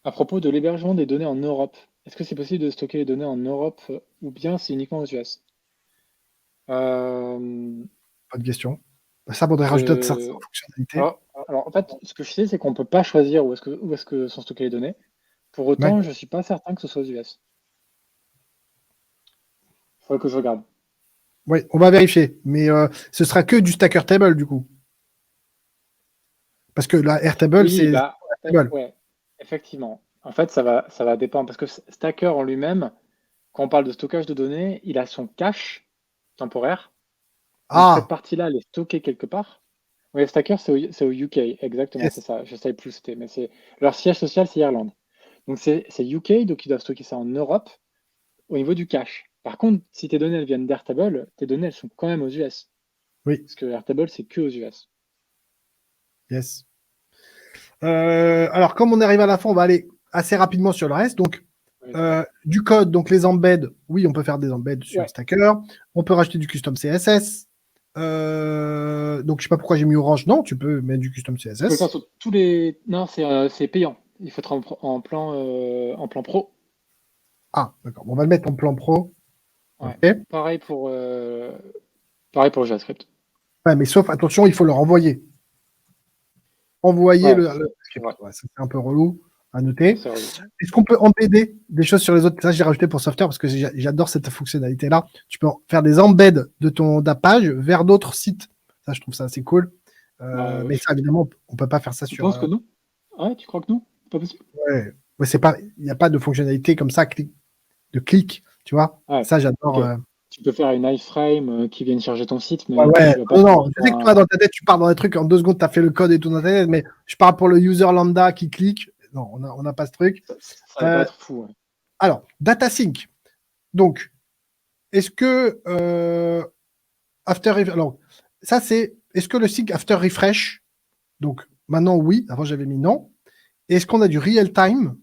à propos de l'hébergement des données en Europe. Est-ce que c'est possible de stocker les données en Europe ou bien c'est uniquement aux US? Euh, Pas de question. Ça faudrait rajouter ça je... en fonctionnalité. alors, en fait, ce que je sais, c'est qu'on ne peut pas choisir où est-ce que sont stockées les données. Pour Ouais. autant, je ne suis pas certain que ce soit aux US. Il faudrait que je regarde. Oui, on va vérifier. Mais ce sera que du Stacker Table, du coup. Parce que la Airtable, Oui, c'est bah, Airtable. ouais, effectivement. En fait, ça va dépendre parce que Stacker en lui-même, quand on parle de stockage de données, il a son cache temporaire. Donc cette Ah, partie-là, elle est stockée quelque part. Oui, Stacker, c'est au UK, exactement, c'est yes. ça. Je ne savais plus où c'était, mais c'est leur siège social, c'est Irlande. Donc c'est UK, donc ils doivent stocker ça en Europe au niveau du cache. Par contre, si tes données elles viennent d'Airtable, tes données elles sont quand même aux US. Oui, Parce que Airtable, c'est que aux US. yes. Alors, comme on arrive à la fin, on va aller assez rapidement sur le reste. Donc, Ouais, ça. du code, donc les embeds, oui, on peut faire des embeds sur Ouais. Stacker. On peut rajouter du custom CSS. Donc, je sais pas pourquoi j'ai mis orange. Non, tu peux mettre du custom Tu peux le faire CSS. sur tous les. Non, c'est payant. Il faut être en plan pro. Ah, d'accord. Bon, on va le mettre en plan pro. Ouais. OK. Pareil pour le JavaScript. Ouais, mais sauf, attention, il faut le renvoyer. Envoyer Ouais, le c'est script. vrai. Ouais, ça, c'est un peu relou à Ça, noter. c'est relou. Est-ce qu'on peut embedder des choses sur les autres? Ça, j'ai rajouté pour Software parce que j'adore cette fonctionnalité-là. Tu peux faire des embeds de ta page vers d'autres sites. Ça, je trouve ça assez cool. Bah, Mais ça, évidemment, on ne peut pas faire ça tu sur. penses que non? Ouais, tu crois que non? C'est pas possible? Ouais. Ouais, il n'y a pas de fonctionnalité comme ça, de clic. Tu vois? Ouais, Ça, ok. j'adore. Tu peux faire une iframe qui vienne charger ton site, Ouais, mais ouais. tu vas pas Non, pouvoir je faire sais que toi, dans ta tête, tu pars dans des trucs, en 2 secondes, tu as fait le code et tout dans ta tête, mais je parle pour le user lambda qui clique. Non, on n'a pas ce truc. ça va pas Euh, être fou. Ouais. alors, data sync. Donc, est-ce que alors, ça, c'est. Est-ce que le sync after refresh? Donc, maintenant, oui. Avant, j'avais mis non. Est-ce qu'on a du real time?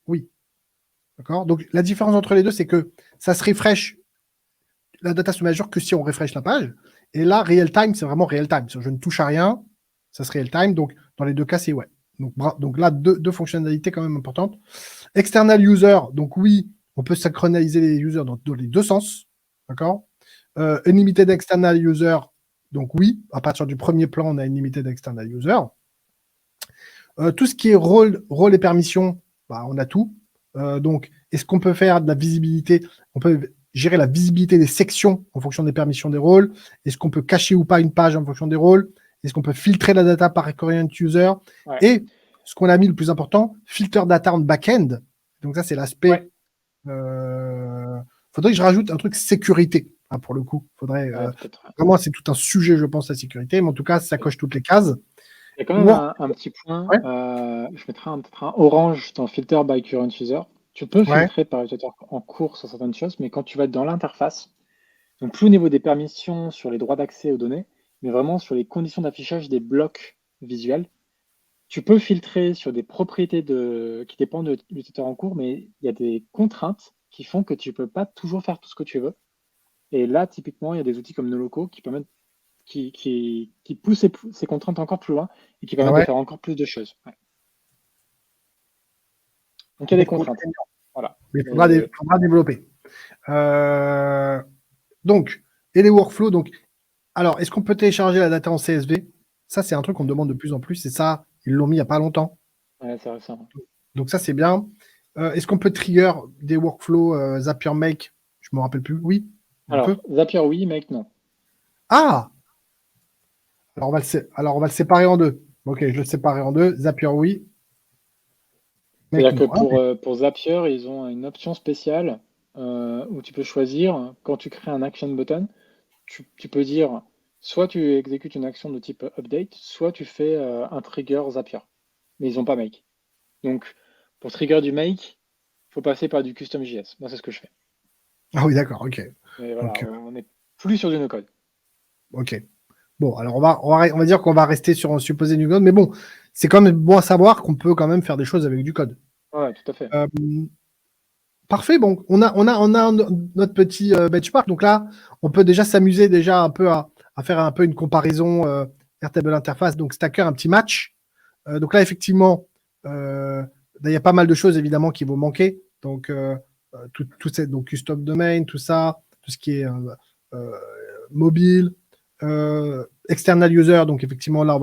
Oui. D'accord. Donc, la différence entre les deux, c'est que ça se refresh, la data se met à jour que si on refresh la page. Et là, real time, c'est vraiment real time. Je ne touche à rien, ça se real time. Donc, dans les deux cas, c'est ouais. Donc là, deux fonctionnalités quand même importantes. External user, donc oui, on peut synchroniser les users dans les deux sens. D'accord. Unlimited external user, donc oui, à partir du premier plan, on a unlimited external user. Tout ce qui est rôle et permission, bah, on a tout. Donc, est-ce qu'on peut faire de la visibilité? On peut gérer la visibilité des sections en fonction des permissions des rôles. Est-ce qu'on peut cacher ou pas une page en fonction des rôles? Est-ce qu'on peut filtrer la data par recurrent user? Ouais. Et ce qu'on a mis le plus important, filter data en back-end. Donc ça, c'est l'aspect. Faudrait que je rajoute un truc sécurité, hein, pour le coup. Faudrait peut-être. vraiment, c'est tout un sujet, je pense, la sécurité. Mais en tout cas, ça coche toutes les cases. Il y a quand même un petit point. Ouais. Je mettrai peut-être un orange dans filter by current user. Tu peux Ouais. filtrer par utilisateur en cours sur certaines choses, mais quand tu vas dans l'interface, donc plus au niveau des permissions sur les droits d'accès aux données, mais vraiment sur les conditions d'affichage des blocs visuels, tu peux filtrer sur des propriétés qui dépendent de l'utilisateur en cours, mais il y a des contraintes qui font que tu ne peux pas toujours faire tout ce que tu veux. Et là, typiquement, il y a des outils comme Noloco qui permettent, qui poussent ces contraintes encore plus loin et qui Ah permettent de ouais. faire encore plus de choses. Ouais. Donc il y a des contraintes. Voilà. Mais il faudra développer. Donc, et les workflows. Donc, alors, est-ce qu'on peut télécharger la data en CSV? Ça, c'est un truc qu'on me demande de plus en plus. Et ça, ils l'ont mis il n'y a pas longtemps. Ouais, c'est récent. Donc, ça, c'est bien. Est-ce qu'on peut trigger des workflows Zapier Make? Je ne me rappelle plus. Oui, on peut. Alors, Zapier, oui, Make, non. Ah! Alors, on va le séparer en deux. Ok, je le sépare en deux. Zapier, oui. Make, C'est-à-dire que non. pour Zapier, ils ont une option spéciale où tu peux choisir, quand tu crées un action button, tu peux dire soit tu exécutes une action de type update, soit tu fais un trigger Zapier. Mais ils n'ont pas make. Donc, pour trigger du make, il faut passer par du custom JS. Moi, c'est ce que je fais. Ah oui, d'accord, ok. Mais voilà, Donc, on n'est plus sur du no-code. ok. Bon, alors on va dire qu'on va rester sur un supposé du code, mais bon, c'est quand même bon à savoir qu'on peut quand même faire des choses avec du code. Ouais, tout à fait. Parfait, bon, on a notre petit benchmark, donc là, on peut déjà s'amuser déjà un peu à faire un peu une comparaison Airtable interface, donc Stacker, un petit match. Donc là, effectivement, il y a pas mal de choses évidemment qui vont manquer, donc donc custom domain, tout ça, tout ce qui est mobile, external user, donc effectivement là,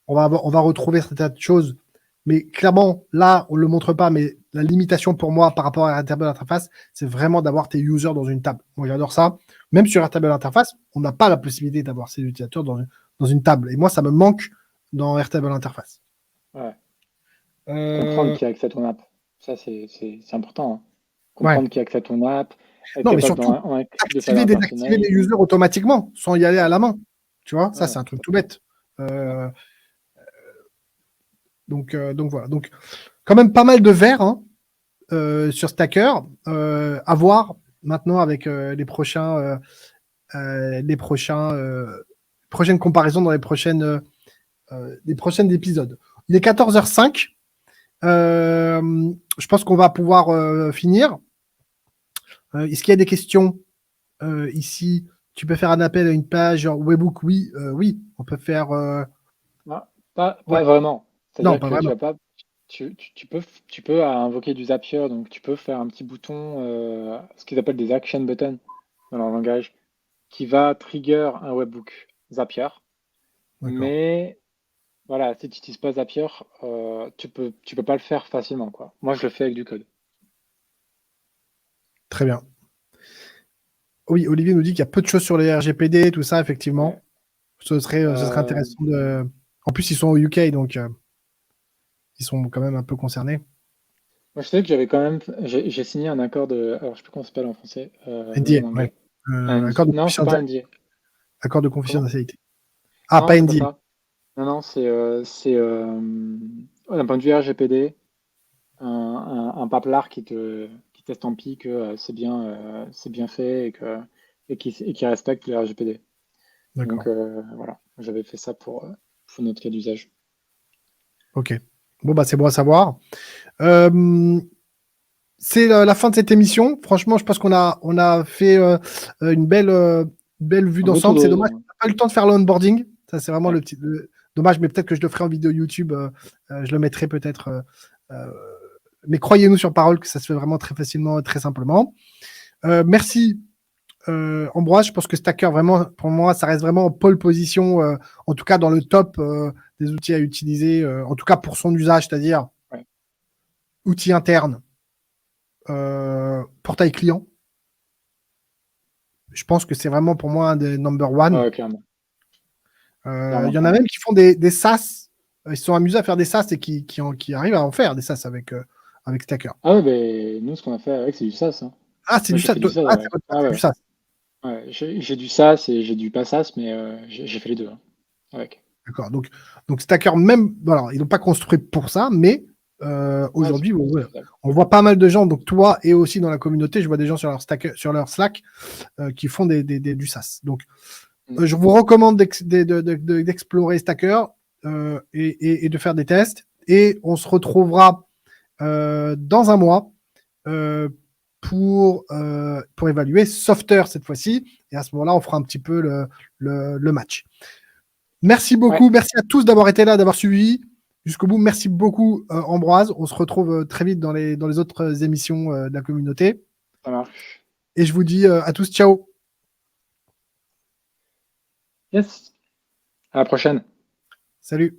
on va retrouver certaines choses. Mais clairement, là, on ne le montre pas, mais la limitation pour moi par rapport à Airtable Interface, c'est vraiment d'avoir tes users dans une table. Moi, j'adore ça. Même sur Airtable Interface, on n'a pas la possibilité d'avoir ces utilisateurs dans une table. Et moi, ça me manque dans Airtable Interface. Ouais. Comprendre Euh, qui a accès à ton app. Ça, c'est important. Hein. ouais. Comprendre qui a accès à ton app, être Non, mais capable surtout, de faire activer, désactiver les l'impersonnate. users automatiquement, sans y aller à Ouais, la main. Tu vois, ça, ouais, c'est un tout truc à tout fait. bête. Donc voilà. Donc, quand même pas mal de verres, hein, sur Stacker, à voir maintenant avec prochaines comparaisons dans les prochaines épisodes. Il est 14h05. Je pense qu'on va pouvoir finir. Est-ce qu'il y a des questions ici? Tu peux faire un appel à une page genre Webhook? Oui, oui, on peut faire. Ah, Ouais, pas vraiment. non, C'est-à-dire pas que tu vraiment. vas pas. Tu peux invoquer du Zapier, donc tu peux faire un petit bouton, ce qu'ils appellent des action buttons dans leur langage, qui va trigger un webhook Zapier. D'accord. Mais voilà, si tu n'utilises pas Zapier, tu peux pas le faire facilement, quoi. Moi, je le fais avec du code. Très bien. Oui, Olivier nous dit qu'il y a peu de choses sur les RGPD, tout ça, Ouais. effectivement. Ce serait Euh, intéressant de. En plus, ils sont au UK, donc ils sont quand même un peu concernés. Moi, je sais que j'avais quand même, j'ai signé un accord de, alors je sais plus comment ça s'appelle en français, ou NDA, en ouais. anglais. Un NDA. Accord de Non, c'est pas un confidentialité. NDA. Accord de Comment? confidentialité. Ah, Non, pas c'est pas NDA. ça. Non, non, d'un point de vue RGPD, un paplard qui t'estampille que c'est bien fait et qui respecte le RGPD. Donc D'accord. voilà, j'avais fait ça pour notre cas d'usage. Ok. Bon, bah, c'est bon à savoir. Euh, c'est la fin de cette émission. Franchement, je pense qu'on a fait une belle vue Un beau tour d'ensemble. C'est dommage d'horizon. qu'on n'a pas eu le temps de faire l'onboarding. Ça, c'est vraiment Ouais. dommage, mais peut-être que je le ferai en vidéo YouTube. Je le mettrai peut-être. Mais croyez-nous sur parole que ça se fait vraiment très facilement, très simplement. Merci Ambroise. Je pense que Stacker, vraiment, pour moi, ça reste vraiment en pole position, en tout cas dans le top des outils à utiliser, en tout cas pour son usage, c'est-à-dire Ouais. outils internes, portail client. Je pense que c'est vraiment pour moi un des number one. Ouais, clairement. Il Clairement, y en a clairement. même qui font des SaaS. Ils se sont amusés à faire des SaaS et qui arrivent à en faire des SaaS avec Stacker. Ah ouais, ben nous, ce qu'on a fait avec, c'est du SaaS, hein. Ah, c'est Moi, du j'ai SaaS. fait du SaaS, Ah, c'est ouais. votre SaaS, Ah c'est ouais, du ouais. SaaS. Ouais, j'ai du SaaS et j'ai du pas SaaS, mais j'ai fait les deux, hein, avec. D'accord. Donc Stacker, même, voilà, ils n'ont pas construit pour ça, mais Ouais, aujourd'hui, ouais, c'est ouais, faisable. on voit pas mal de gens, donc toi et aussi dans la communauté, je vois des gens sur leur, sur leur Slack qui font du SaaS. Donc, Mm. je vous recommande d'explorer Stacker et de faire des tests. Et on se retrouvera dans un mois euh, pour évaluer Softer cette fois-ci. Et à ce moment-là, on fera un petit peu le match. Merci Ouais, beaucoup. Merci à tous d'avoir été là, d'avoir suivi jusqu'au bout. Merci beaucoup, Ambroise. On se retrouve très vite dans les autres émissions de la communauté. ça marche. Et je vous dis à tous, ciao. Yes. À la prochaine. Salut.